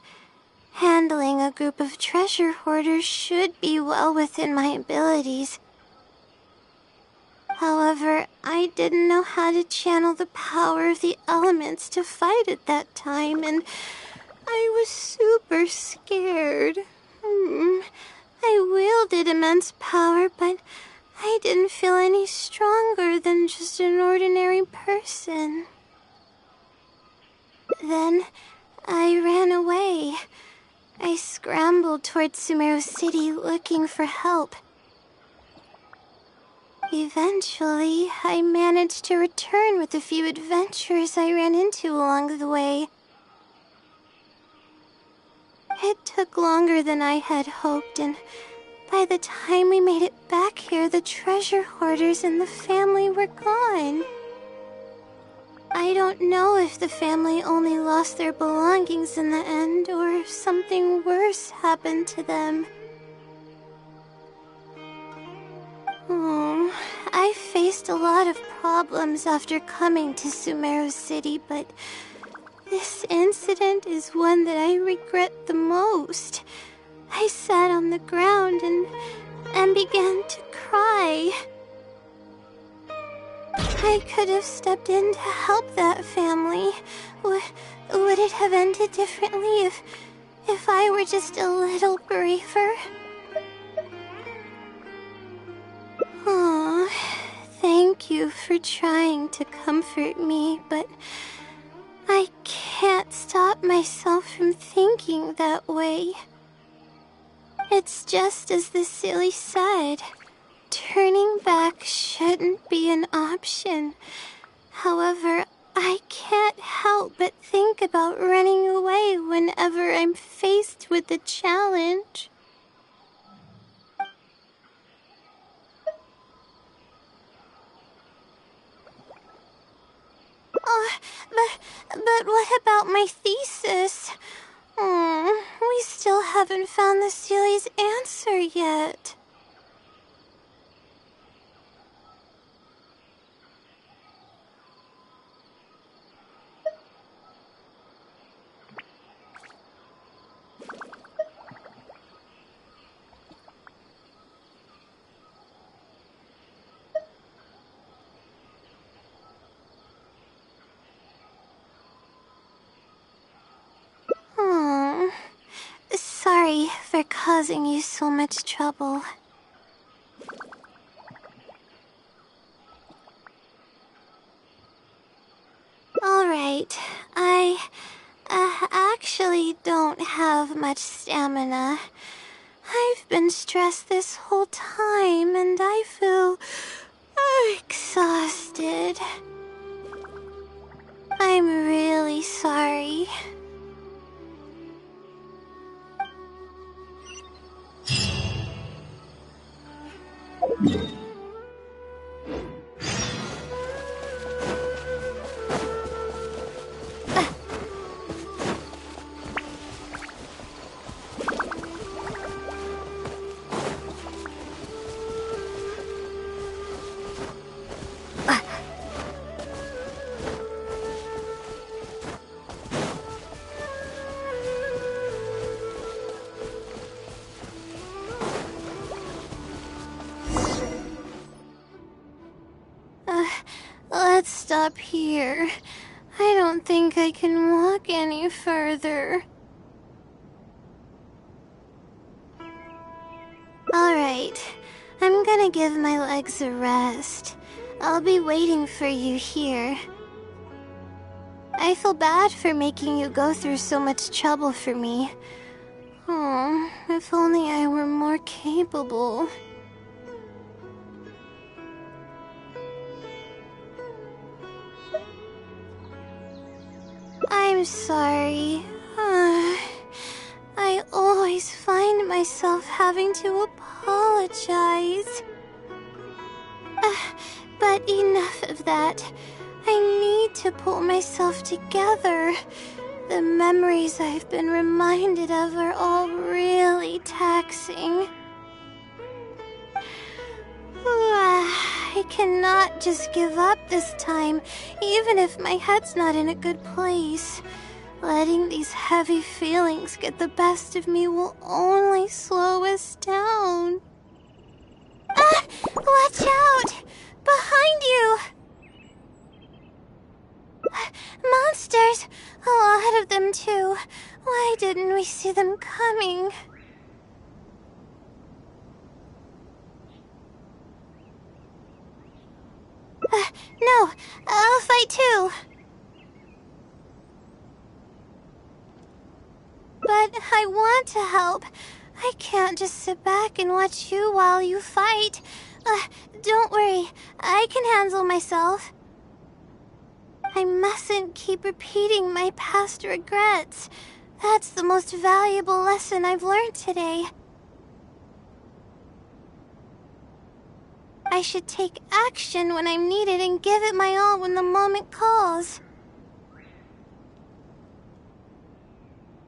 Handling a group of treasure hoarders should be well within my abilities. However, I didn't know how to channel the power of the elements to fight at that time, and I was super scared. I wielded immense power, but I didn't feel any stronger than just an ordinary person. Then I ran away. I scrambled toward Sumeru City looking for help. Eventually, I managed to return with a few adventures I ran into along the way. It took longer than I had hoped, and by the time we made it back here, the treasure hoarders and the family were gone. I don't know if the family only lost their belongings in the end, or if something worse happened to them. I faced a lot of problems after coming to Sumeru City, but this incident is one that I regret the most. I sat on the ground and began to cry. I could have stepped in to help that family. Would it have ended differently if I were just a little braver? Aw, thank you for trying to comfort me, but I can't stop myself from thinking that way. It's just as the silly said. Turning back shouldn't be an option. However, I can't help but think about running away whenever I'm faced with a challenge. But what about my thesis? We still haven't found the Sealy's answer yet. Sorry for causing you so much trouble. Alright, I actually don't have much stamina. I've been stressed this whole time and I feel exhausted. I'm really sorry. Let's stop here. I don't think I can walk any further. Alright, I'm gonna give my legs a rest. I'll be waiting for you here. I feel bad for making you go through so much trouble for me. Oh, if only I were more capable. I'm sorry. I always find myself having to apologize. But enough of that. I need to pull myself together. The memories I've been reminded of are all really taxing. I cannot just give up this time, even if my head's not in a good place. Letting these heavy feelings get the best of me will only slow us down. Watch out! Behind you! Monsters! A lot of them, too. Why didn't we see them coming? No, I'll fight too. But I want to help. I can't just sit back and watch you while you fight. Don't worry, I can handle myself. I mustn't keep repeating my past regrets. That's the most valuable lesson I've learned today. I should take action when I'm needed and give it my all when the moment calls.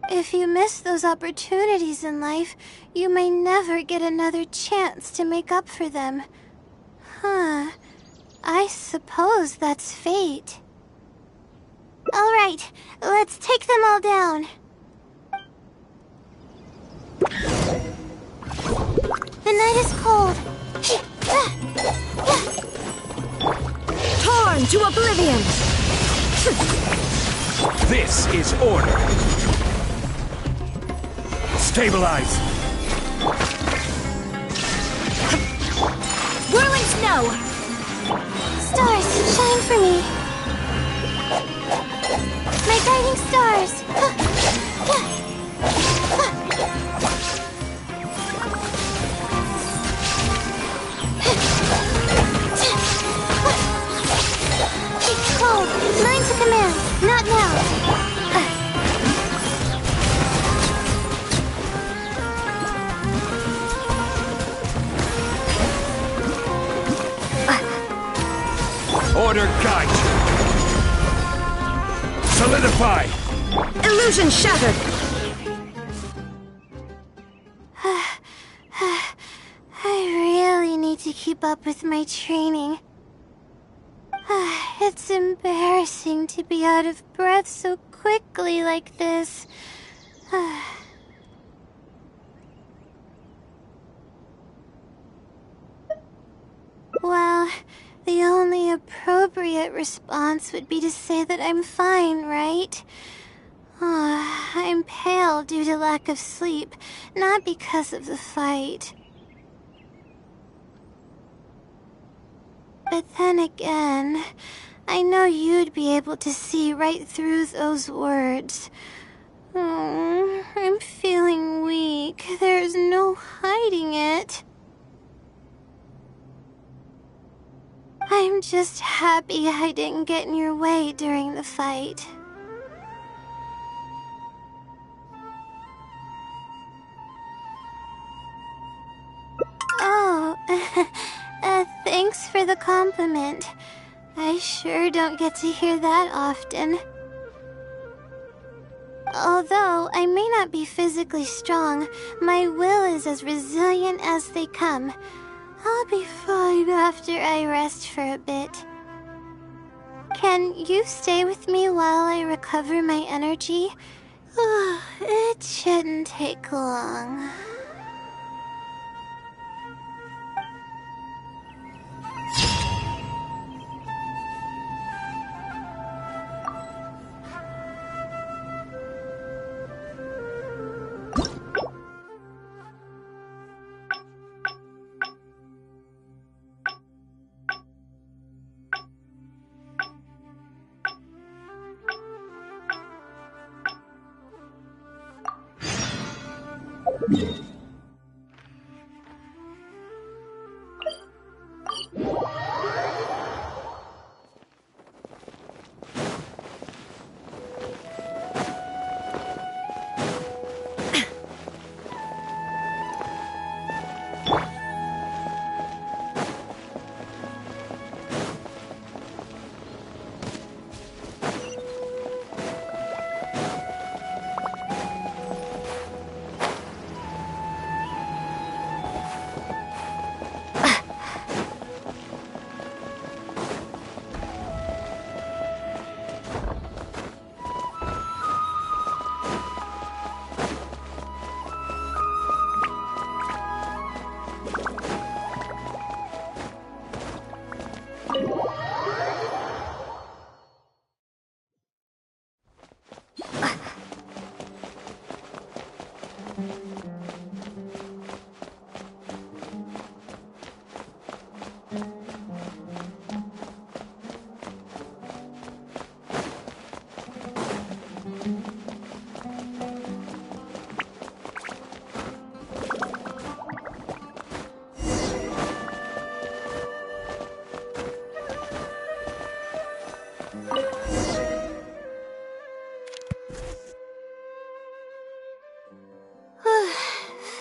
If you miss those opportunities in life, you may never get another chance to make up for them. I suppose that's fate. All right, let's take them all down. The night is cold. Torn to oblivion! This is order. Stabilize. Whirling snow! Stars, shine for me. My guiding stars. Cold, mine to command, not now. Order guide you. Solidify! Illusion shattered! I really need to keep up with my training. It's embarrassing to be out of breath so quickly like this. Well, the only appropriate response would be to say that I'm fine, right? I'm pale due to lack of sleep, not because of the fight. But then again, I know you'd be able to see right through those words. Oh, I'm feeling weak. There's no hiding it. I'm just happy I didn't get in your way during the fight. Oh, thanks for the compliment. I sure don't get to hear that often. Although I may not be physically strong, my will is as resilient as they come. I'll be fine after I rest for a bit. Can you stay with me while I recover my energy? It shouldn't take long.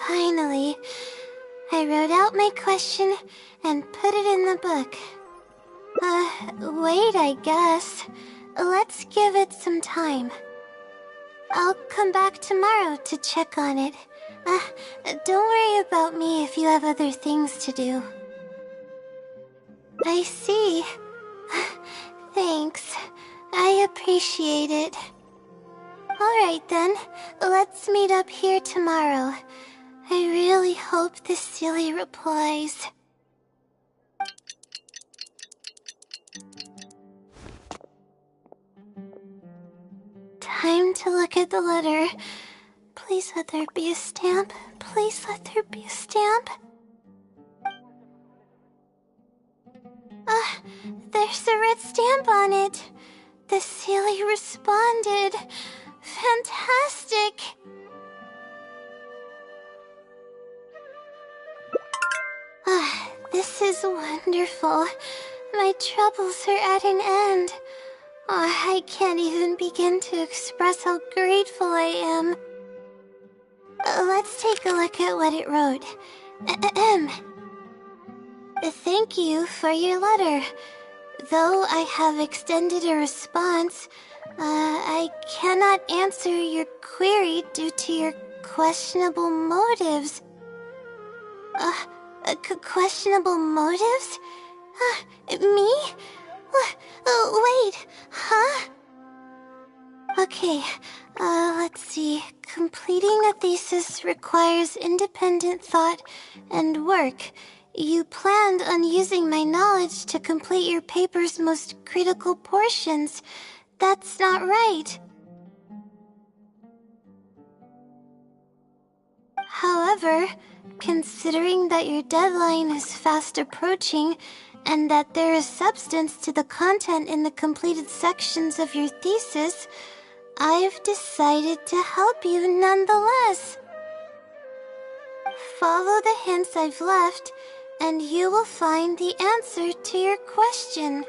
Finally, I wrote out my question and put it in the book. Wait, I guess. Let's give it some time. I'll come back tomorrow to check on it. Don't worry about me if you have other things to do. I see. Thanks. I appreciate it. Alright then, let's meet up here tomorrow. I really hope this silly replies. Time to look at the letter. Please let there be a stamp. Please let there be a stamp. There's a red stamp on it. The silly responded. Fantastic! This is wonderful. My troubles are at an end. I can't even begin to express how grateful I am. Let's take a look at what it wrote. Thank you for your letter. Though I have extended a response, I cannot answer your query due to your questionable motives. Questionable motives? Me? Wait, huh? Okay, let's see. Completing a thesis requires independent thought and work. You planned on using my knowledge to complete your paper's most critical portions. That's not right. However, considering that your deadline is fast approaching, and that there is substance to the content in the completed sections of your thesis, I've decided to help you nonetheless. Follow the hints I've left, and you will find the answer to your question.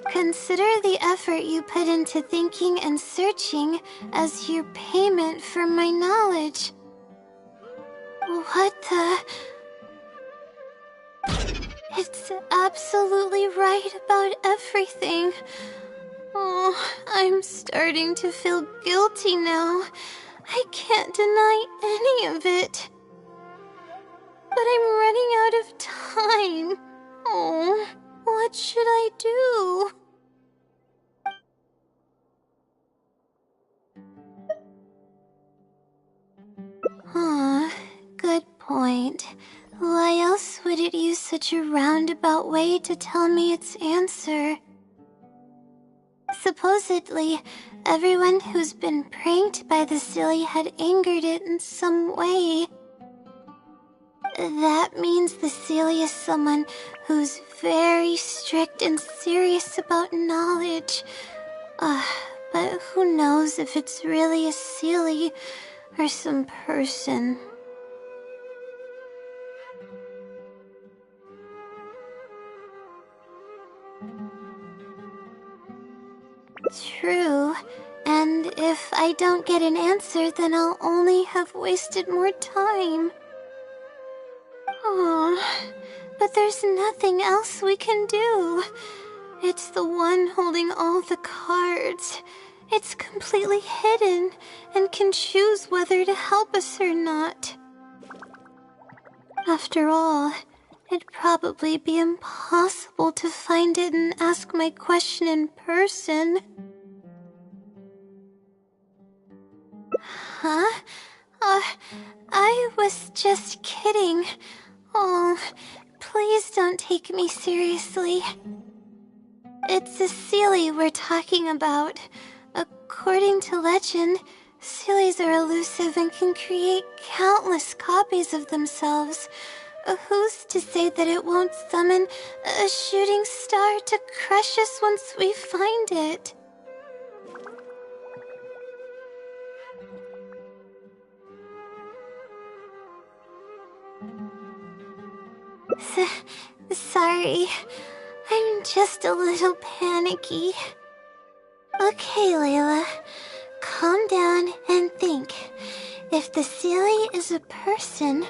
Consider the effort you put into thinking and searching as your payment for my knowledge. What the... It's absolutely right about everything. Oh, I'm starting to feel guilty now. I can't deny any of it. But I'm running out of time. Oh, what should I do? Good point. Why else would it use such a roundabout way to tell me its answer? Supposedly, everyone who's been pranked by the Stille had angered it in some way. That means the Stille is someone who's very strict and serious about knowledge. But who knows if it's really a Stille or some person. True, and if I don't get an answer, then I'll only have wasted more time. But there's nothing else we can do. It's the one holding all the cards. It's completely hidden and can choose whether to help us or not. After all, it'd probably be impossible to find it and ask my question in person. Huh? I was just kidding. Oh, please don't take me seriously. It's a Stille we're talking about. According to legend, Stilles are elusive and can create countless copies of themselves. Who's to say that it won't summon a shooting star to crush us once we find it? Sorry, I'm just a little panicky. Okay, Layla, calm down and think. If the Stille is a person,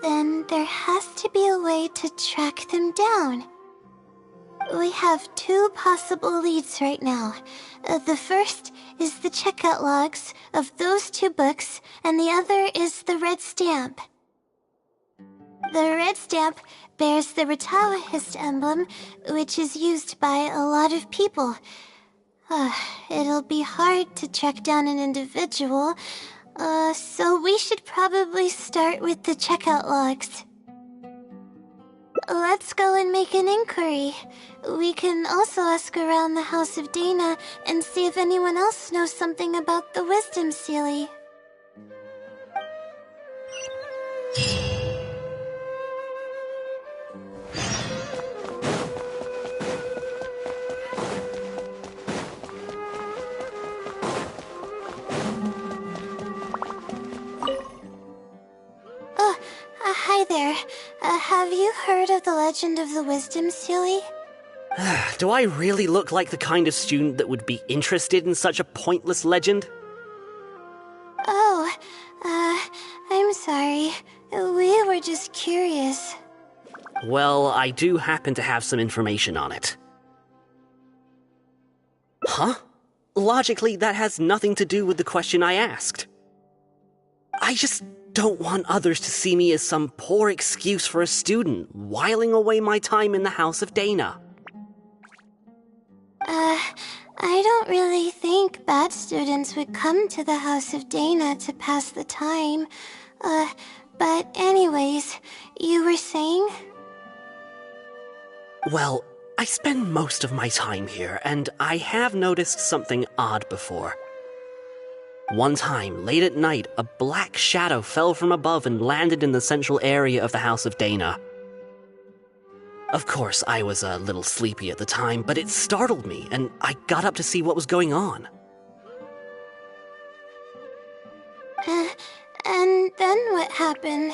then there has to be a way to track them down. We have two possible leads right now. The first is the checkout logs of those two books, and the other is the red stamp. The red stamp bears the Retawahist emblem, which is used by a lot of people. It'll be hard to track down an individual, so we should probably start with the checkout logs. Let's go and make an inquiry. We can also ask around the House of Dana and see if anyone else knows something about the Wisdom Stille. Hi there. Have you heard of the legend of the Wisdom Stille? Do I really look like the kind of student that would be interested in such a pointless legend? Oh, I'm sorry. We were just curious. Well, I do happen to have some information on it. Huh? logically, that has nothing to do with the question I asked. I just don't want others to see me as some poor excuse for a student whiling away my time in the House of Dana. I don't really think bad students would come to the House of Dana to pass the time. But anyways, you were saying? Well, I spend most of my time here, and I have noticed something odd before. One time, late at night, a black shadow fell from above and landed in the central area of the House of Dana. Of course, I was a little sleepy at the time, but it startled me, and I got up to see what was going on. And then what happened?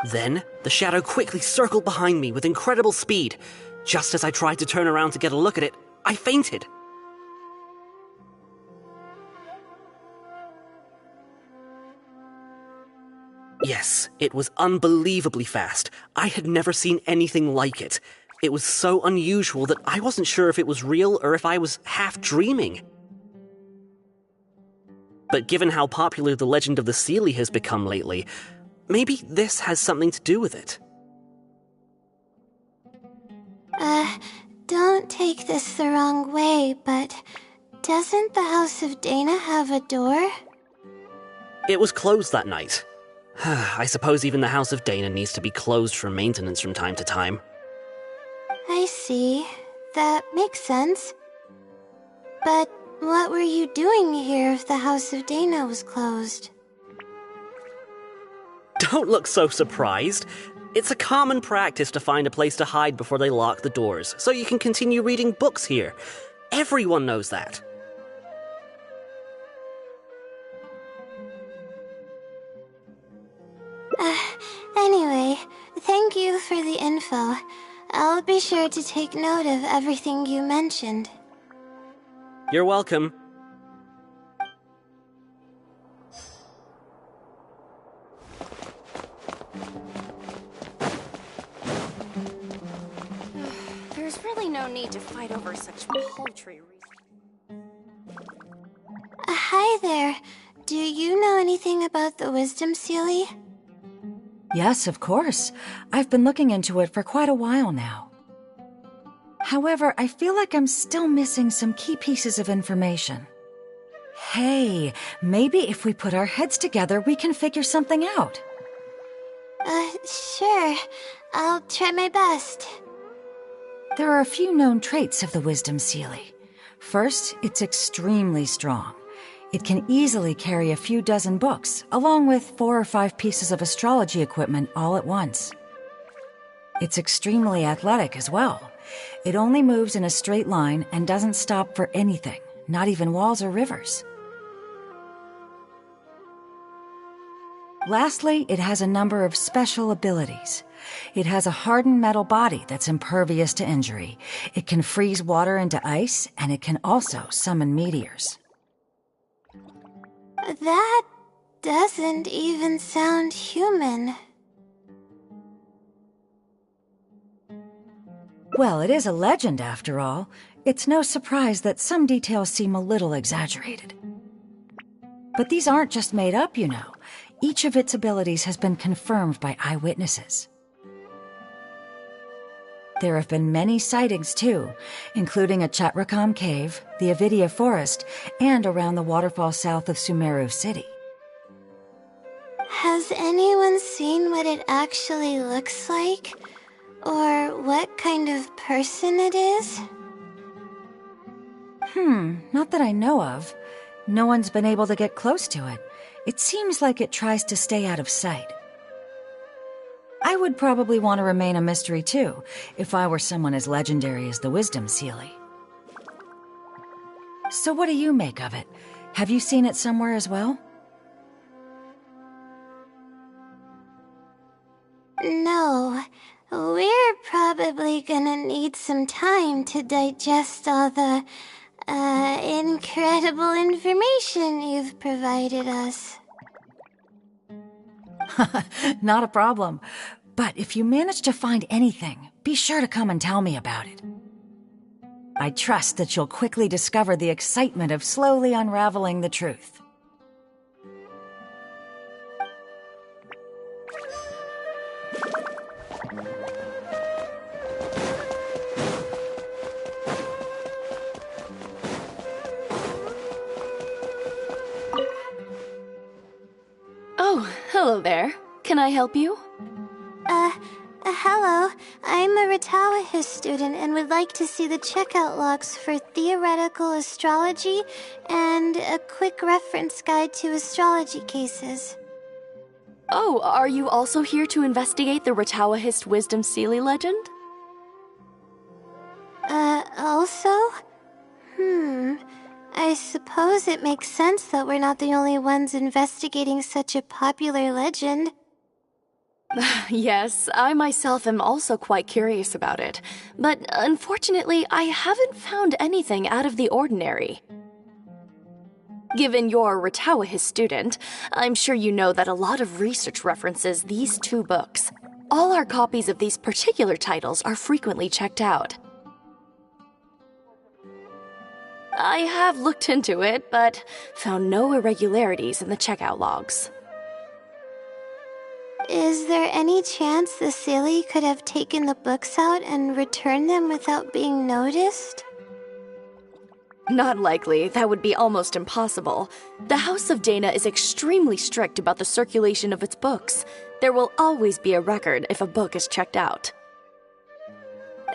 Then, the shadow quickly circled behind me with incredible speed. Just as I tried to turn around to get a look at it, I fainted. Yes, it was unbelievably fast. I had never seen anything like it. It was so unusual that I wasn't sure if it was real or if I was half dreaming. But given how popular the legend of the Seelie has become lately, maybe this has something to do with it. Don't take this the wrong way, but doesn't the House of Dana have a door? It was closed that night. I suppose even the House of Dana needs to be closed for maintenance from time to time. I see. That makes sense. But what were you doing here if the House of Dana was closed? Don't look so surprised. It's a common practice to find a place to hide before they lock the doors, so you can continue reading books here. Everyone knows that. Anyway, thank you for the info. I'll be sure to take note of everything you mentioned. You're welcome. There's really no need to fight over such paltry reasons. Hi there. Do you know anything about the Wisdom Seelie? Yes, of course. I've been looking into it for quite a while now. However, I feel like I'm still missing some key pieces of information. Hey, maybe if we put our heads together, we can figure something out. Sure. I'll try my best. There are a few known traits of the Wisdom Seelie. First, it's extremely strong. It can easily carry a few dozen books, along with 4 or 5 pieces of astrology equipment all at once. It's extremely athletic as well. It only moves in a straight line and doesn't stop for anything, not even walls or rivers. Lastly, it has a number of special abilities. It has a hardened metal body that's impervious to injury. It can freeze water into ice, and it can also summon meteors. That doesn't even sound human. Well, it is a legend after all. It's no surprise that some details seem a little exaggerated. But these aren't just made up, you know. Each of its abilities has been confirmed by eyewitnesses. There have been many sightings, too, including at Chatrakam Cave, the Avidia Forest, and around the waterfall south of Sumeru City. Has anyone seen what it actually looks like? Or what kind of person it is? Not that I know of. No one's been able to get close to it. It seems like it tries to stay out of sight. I would probably want to remain a mystery too, if I were someone as legendary as the Wisdom Seelie. So what do you make of it? Have you seen it somewhere as well? No. We're probably gonna need some time to digest all the, incredible information you've provided us. Not a problem. But if you manage to find anything, be sure to come and tell me about it. I trust that you'll quickly discover the excitement of slowly unraveling the truth. Oh, hello there. Can I help you? Hello. I'm a Ratawahis student and would like to see the checkout logs for theoretical astrology and a quick reference guide to astrology cases. Oh, are you also here to investigate the Ratawahist Wisdom Sealy legend? Also? I suppose it makes sense that we're not the only ones investigating such a popular legend. Yes, I myself am also quite curious about it, but unfortunately I haven't found anything out of the ordinary. Given you're a Ratawahist student, I'm sure you know that a lot of research references these two books. All our copies of these particular titles are frequently checked out. I have looked into it, but found no irregularities in the checkout logs. Is there any chance the Sealy could have taken the books out and returned them without being noticed? Not likely. That would be almost impossible. The House of Dana is extremely strict about the circulation of its books. There will always be a record if a book is checked out.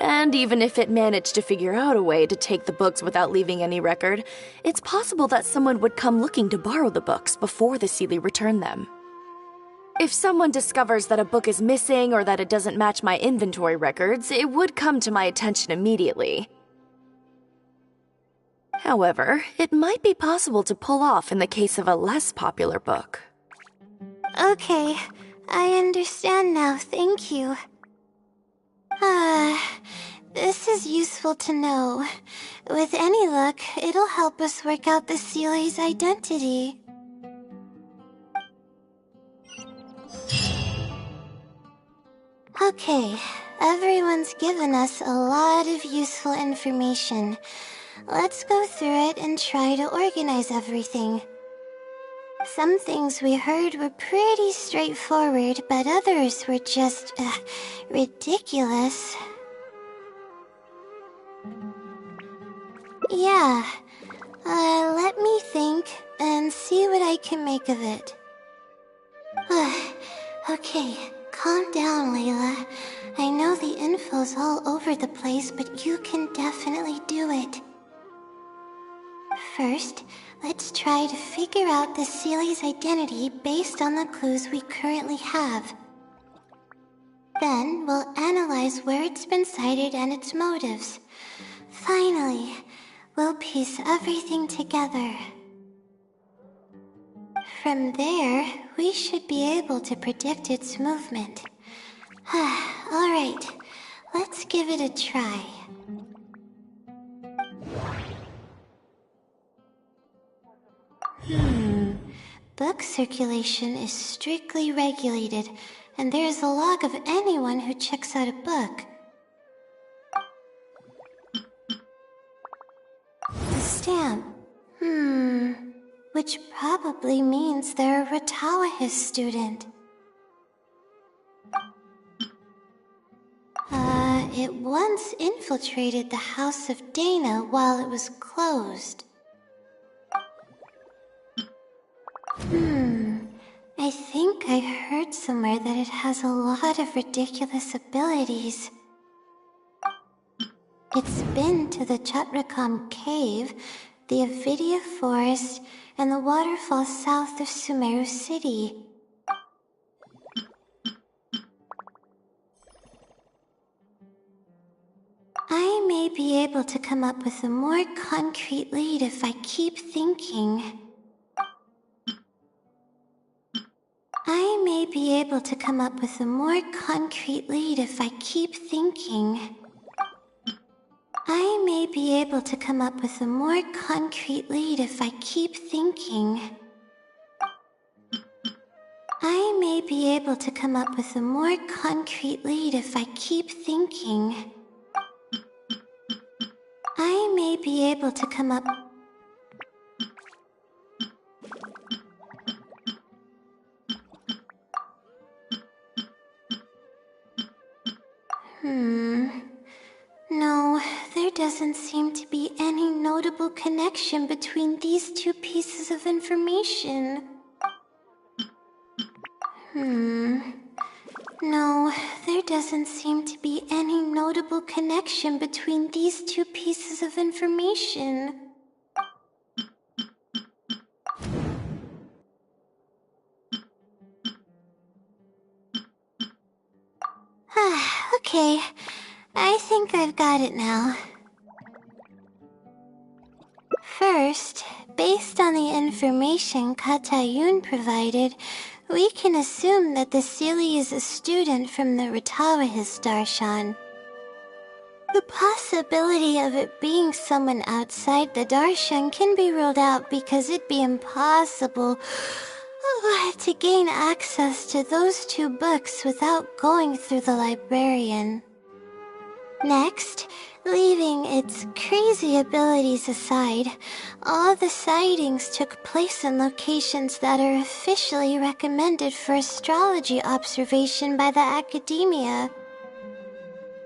And even if it managed to figure out a way to take the books without leaving any record, it's possible that someone would come looking to borrow the books before the Sealy returned them. If someone discovers that a book is missing or that it doesn't match my inventory records, it would come to my attention immediately. However, it might be possible to pull off in the case of a less popular book. Okay, I understand now, thank you. This is useful to know. With any luck, it'll help us work out the Sealy's identity. Okay, everyone's given us a lot of useful information. Let's go through it and try to organize everything. Some things we heard were pretty straightforward, but others were just, ridiculous. Yeah, let me think and see what I can make of it. Okay, calm down, Layla. I know the info's all over the place, but you can definitely do it. First, let's try to figure out the Sealy's identity based on the clues we currently have. Then, we'll analyze where it's been sighted and its motives. Finally, we'll piece everything together. From there, we should be able to predict its movement. Alright, let's give it a try. Book circulation is strictly regulated, and there's a log of anyone who checks out a book. The stamp. Which probably means they're a Ratawahis student. It once infiltrated the House of Dana while it was closed. I think I heard somewhere that it has a lot of ridiculous abilities. It's been to the Chatrakam Cave, the Avidia Forest, and the waterfall south of Sumeru City. I may be able to come up with a more concrete lead if I keep thinking. I may be able to come up with a more concrete lead if I keep thinking. I may be able to come up with a more concrete lead if I keep thinking. I may be able to come up with a more concrete lead if I keep thinking. I may be able to come up... No, there doesn't seem to be any notable connection between these two pieces of information. No, there doesn't seem to be any notable connection between these two pieces of information. Okay, I think I've got it now. First, based on the information Katayun provided, we can assume that the Stille is a student from the Ratawahis Darshan. The possibility of it being someone outside the Darshan can be ruled out because it'd be impossible to gain access to those two books without going through the librarian. Next, leaving its crazy abilities aside, all the sightings took place in locations that are officially recommended for astrology observation by the academia.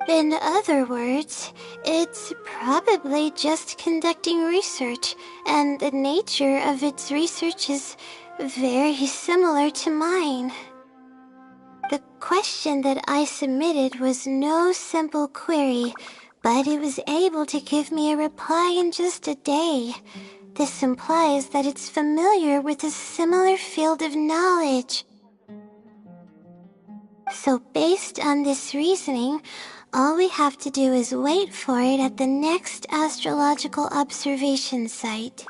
In other words, it's probably just conducting research, and the nature of its research is very similar to mine. The question that I submitted was no simple query, but it was able to give me a reply in just a day. This implies that it's familiar with a similar field of knowledge. So based on this reasoning, all we have to do is wait for it at the next astrological observation site.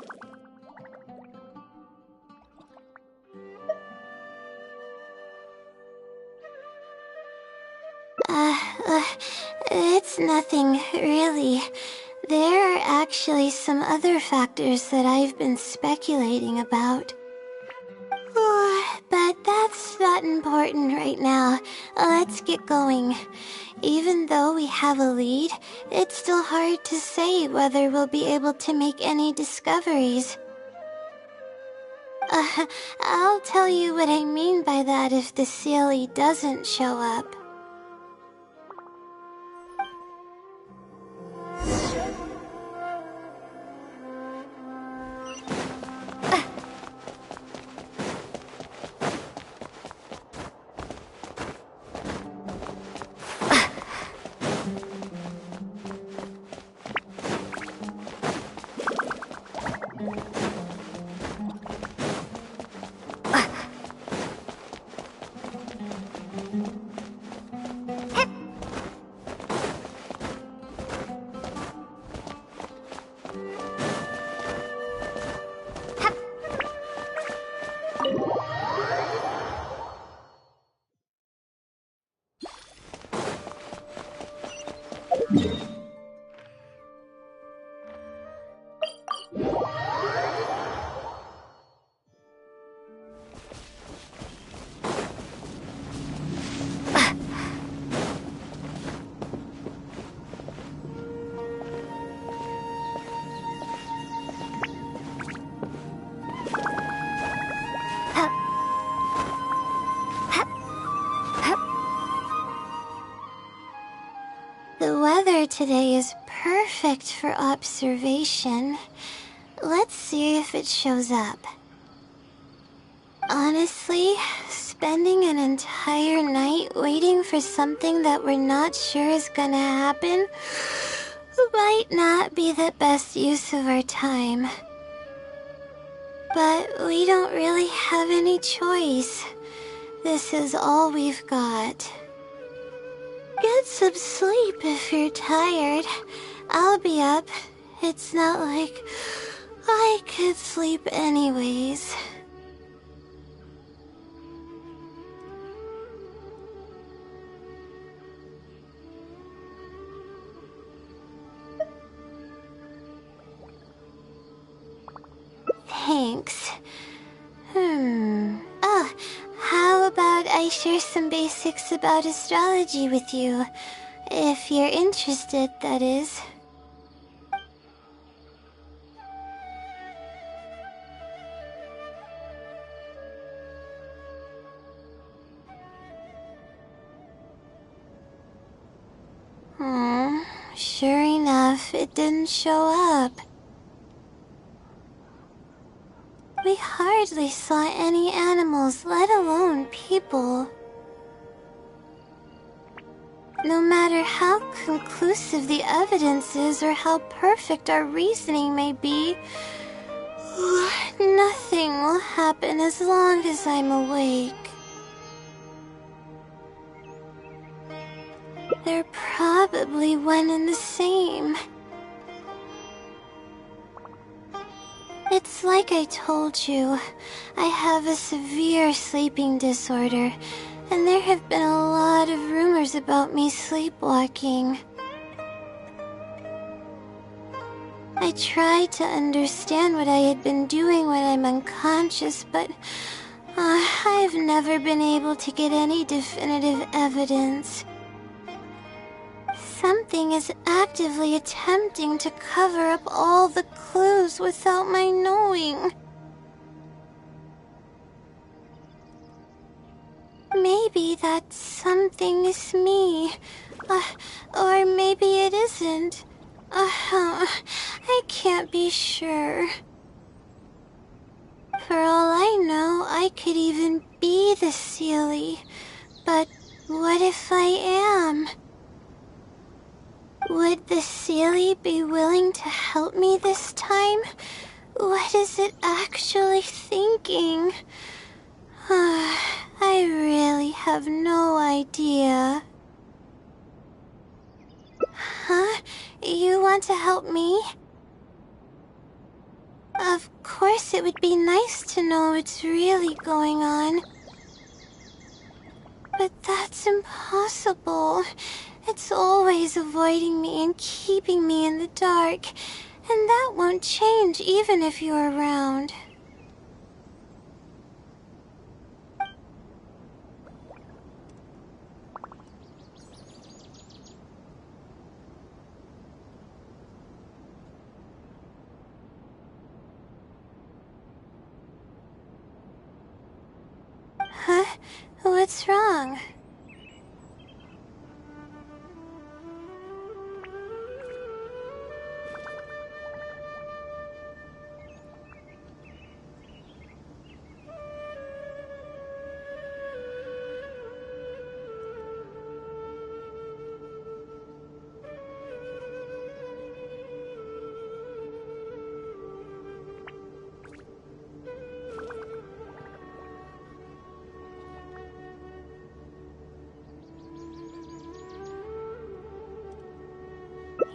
It's nothing, really. There are actually some other factors that I've been speculating about. But that's not important right now. Let's get going. Even though we have a lead, it's still hard to say whether we'll be able to make any discoveries. I'll tell you what I mean by that if the Stille doesn't show up. The weather today is perfect for observation. Let's see if it shows up. Honestly, spending an entire night waiting for something that we're not sure is gonna happen might not be the best use of our time. But we don't really have any choice. This is all we've got. Get some sleep if you're tired. I'll be up. It's not like I could sleep anyways. Thanks. Oh, how about I share some basics about astrology with you? If you're interested, that is. Sure enough, it didn't show up. We hardly saw any animals, let alone people. No matter how conclusive the evidence is or how perfect our reasoning may be, nothing will happen as long as I'm awake. They're probably one and the same. It's like I told you, I have a severe sleeping disorder, and there have been a lot of rumors about me sleepwalking. I tried to understand what I had been doing when I'm unconscious, but I've never been able to get any definitive evidence. Something is actively attempting to cover up all the clues without my knowing. Maybe that something is me. Or maybe it isn't. I can't be sure. For all I know, I could even be the Seelie. But what if I am? Would the Seelie be willing to help me this time? What is it actually thinking? I really have no idea. Huh? You want to help me? Of course, it would be nice to know what's really going on. But that's impossible. It's always avoiding me and keeping me in the dark. And that won't change even if you're around. Huh? What's wrong?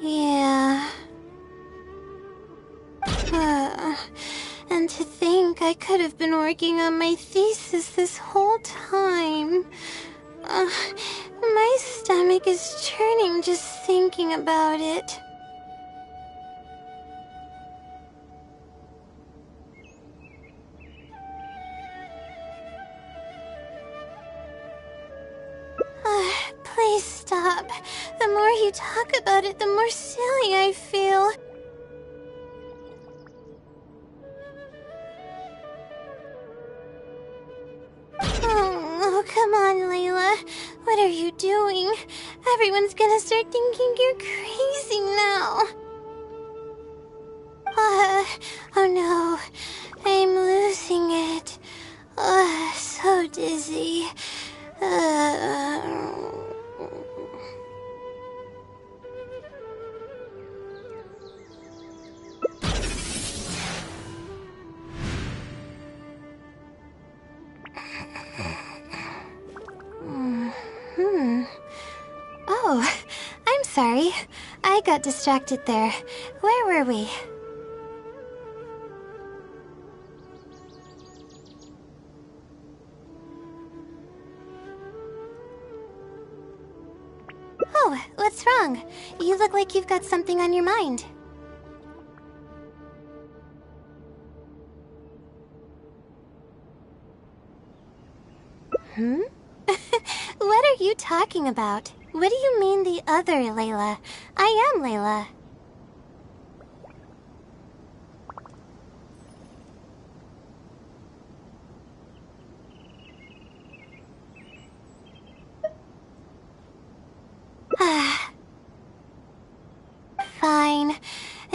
Yeah. And to think I could have been working on my thesis this whole time. My stomach is churning just thinking about it. Please stop. The more you talk about it, the more silly I feel. Oh, come on, Layla. What are you doing? Everyone's gonna start thinking you're crazy now. Oh no. I'm losing it. So dizzy. Oh, I'm sorry. I got distracted there. Where were we? Oh, what's wrong? You look like you've got something on your mind. What are you talking about? What do you mean the other Layla? I am Layla.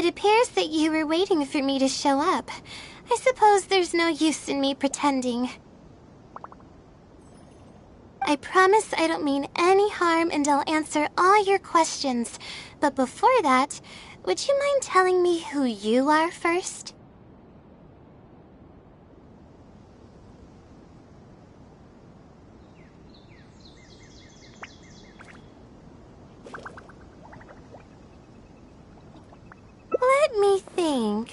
appears that you were waiting for me to show up. I suppose there's no use in me pretending. I promise I don't mean any harm and I'll answer all your questions. But before that, would you mind telling me who you are first? Let me think.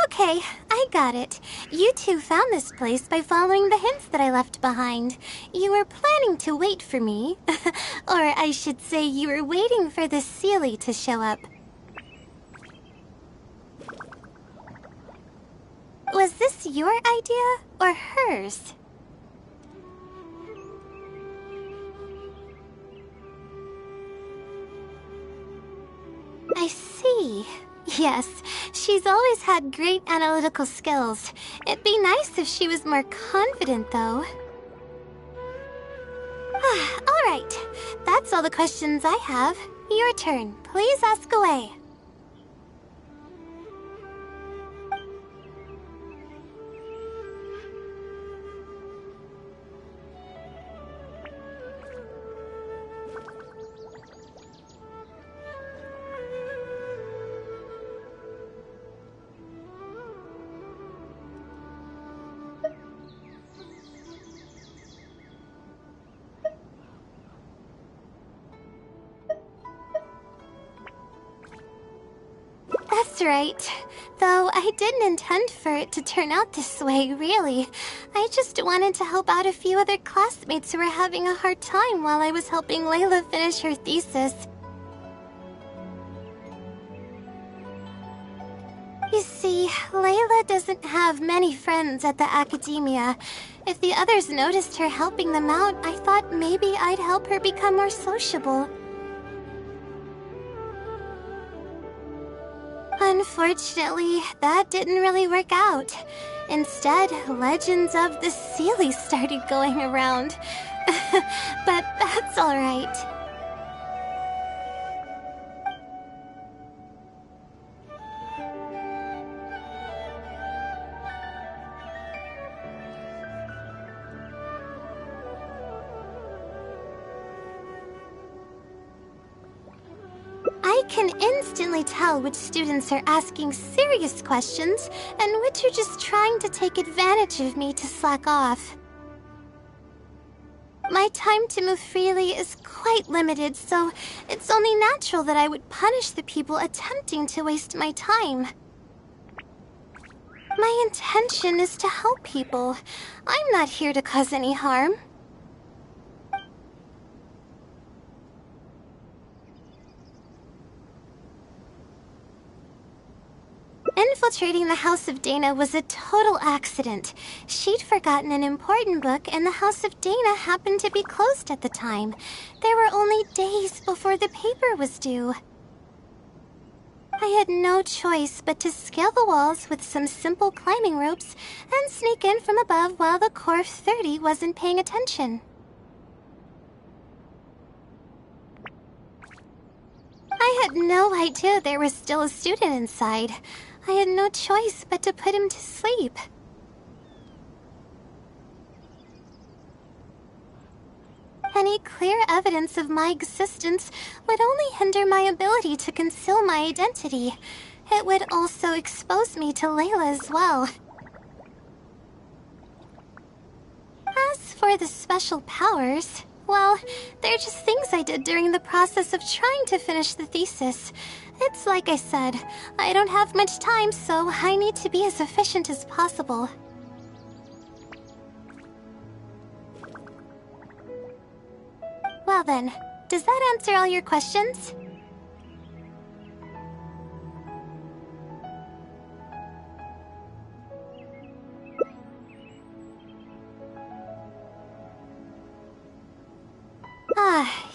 Okay, I got it. You two found this place by following the hints that I left behind. You were planning to wait for me. Or I should say you were waiting for the Seelie to show up. Was this your idea or hers? I see. Yes, she's always had great analytical skills. It'd be nice if she was more confident, though. All right, that's all the questions I have. Your turn. Please ask away. That's right. Though I didn't intend for it to turn out this way, really. I just wanted to help out a few other classmates who were having a hard time while I was helping Layla finish her thesis. You see, Layla doesn't have many friends at the academia. If the others noticed her helping them out, I thought maybe I'd help her become more sociable. Unfortunately, that didn't really work out. Instead, legends of the Seelie started going around. But that's all right. I can instantly tell which students are asking serious questions and which are just trying to take advantage of me to slack off. My time to move freely is quite limited, so it's only natural that I would punish the people attempting to waste my time. My intention is to help people. I'm not here to cause any harm. Infiltrating the House of Dana was a total accident. She'd forgotten an important book, and the House of Dana happened to be closed at the time. There were only days before the paper was due. I had no choice but to scale the walls with some simple climbing ropes and sneak in from above while the Core of 30 wasn't paying attention. I had no idea there was still a student inside. I had no choice but to put him to sleep. Any clear evidence of my existence would only hinder my ability to conceal my identity. It would also expose me to Layla as well. As for the special powers, well, they're just things I did during the process of trying to finish the thesis. It's like I said, I don't have much time, so I need to be as efficient as possible. Well then, does that answer all your questions?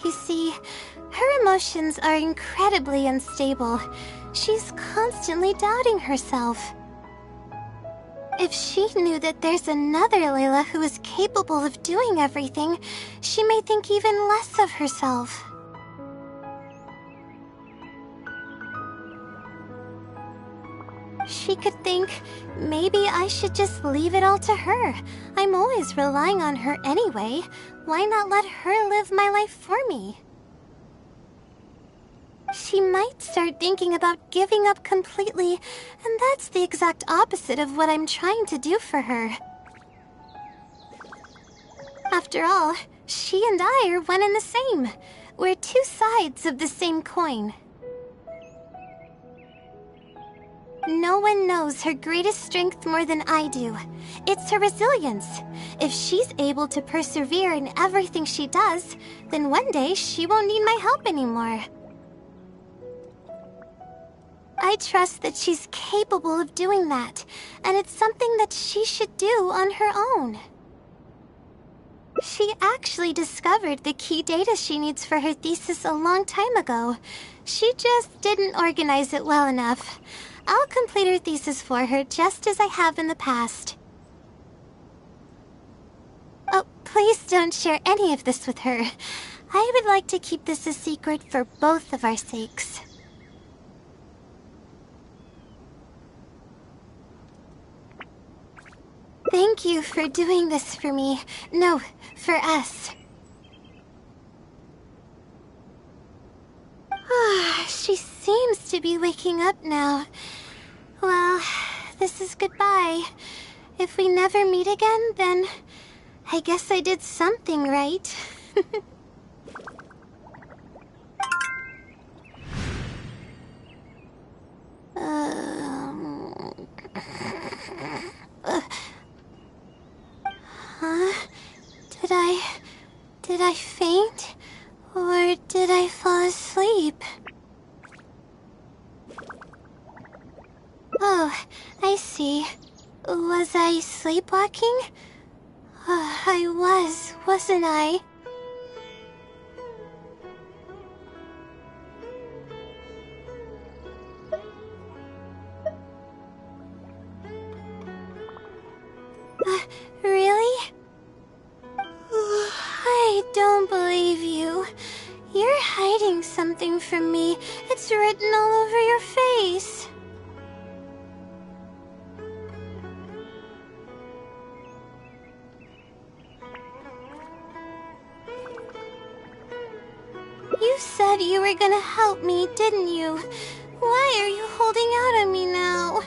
You see, her emotions are incredibly unstable. She's constantly doubting herself. If she knew that there's another Layla who is capable of doing everything, she may think even less of herself. could think, maybe I should just leave it all to her. I'm always relying on her anyway. Why not let her live my life for me? She might start thinking about giving up completely, and that's the exact opposite of what I'm trying to do for her. After all, she and I are one and the same. We're two sides of the same coin. No one knows her greatest strength more than I do. It's her resilience. If she's able to persevere in everything she does, then one day she won't need my help anymore. I trust that she's capable of doing that, and it's something that she should do on her own. She actually discovered the key data she needs for her thesis a long time ago. She just didn't organize it well enough. I'll complete her thesis for her just as I have in the past. Oh, please don't share any of this with her. I would like to keep this a secret for both of our sakes. Thank you for doing this for me. No, for us. She seems to be waking up now. Well, this is goodbye. If we never meet again, then I guess I did something right. Huh? Did I faint? Or did I fall asleep? Oh, I see. Was I sleepwalking? I was, wasn't I? Really? I don't believe you. You're hiding something from me. It's written all over your face. You said you were gonna help me, didn't you? Why are you holding out on me now?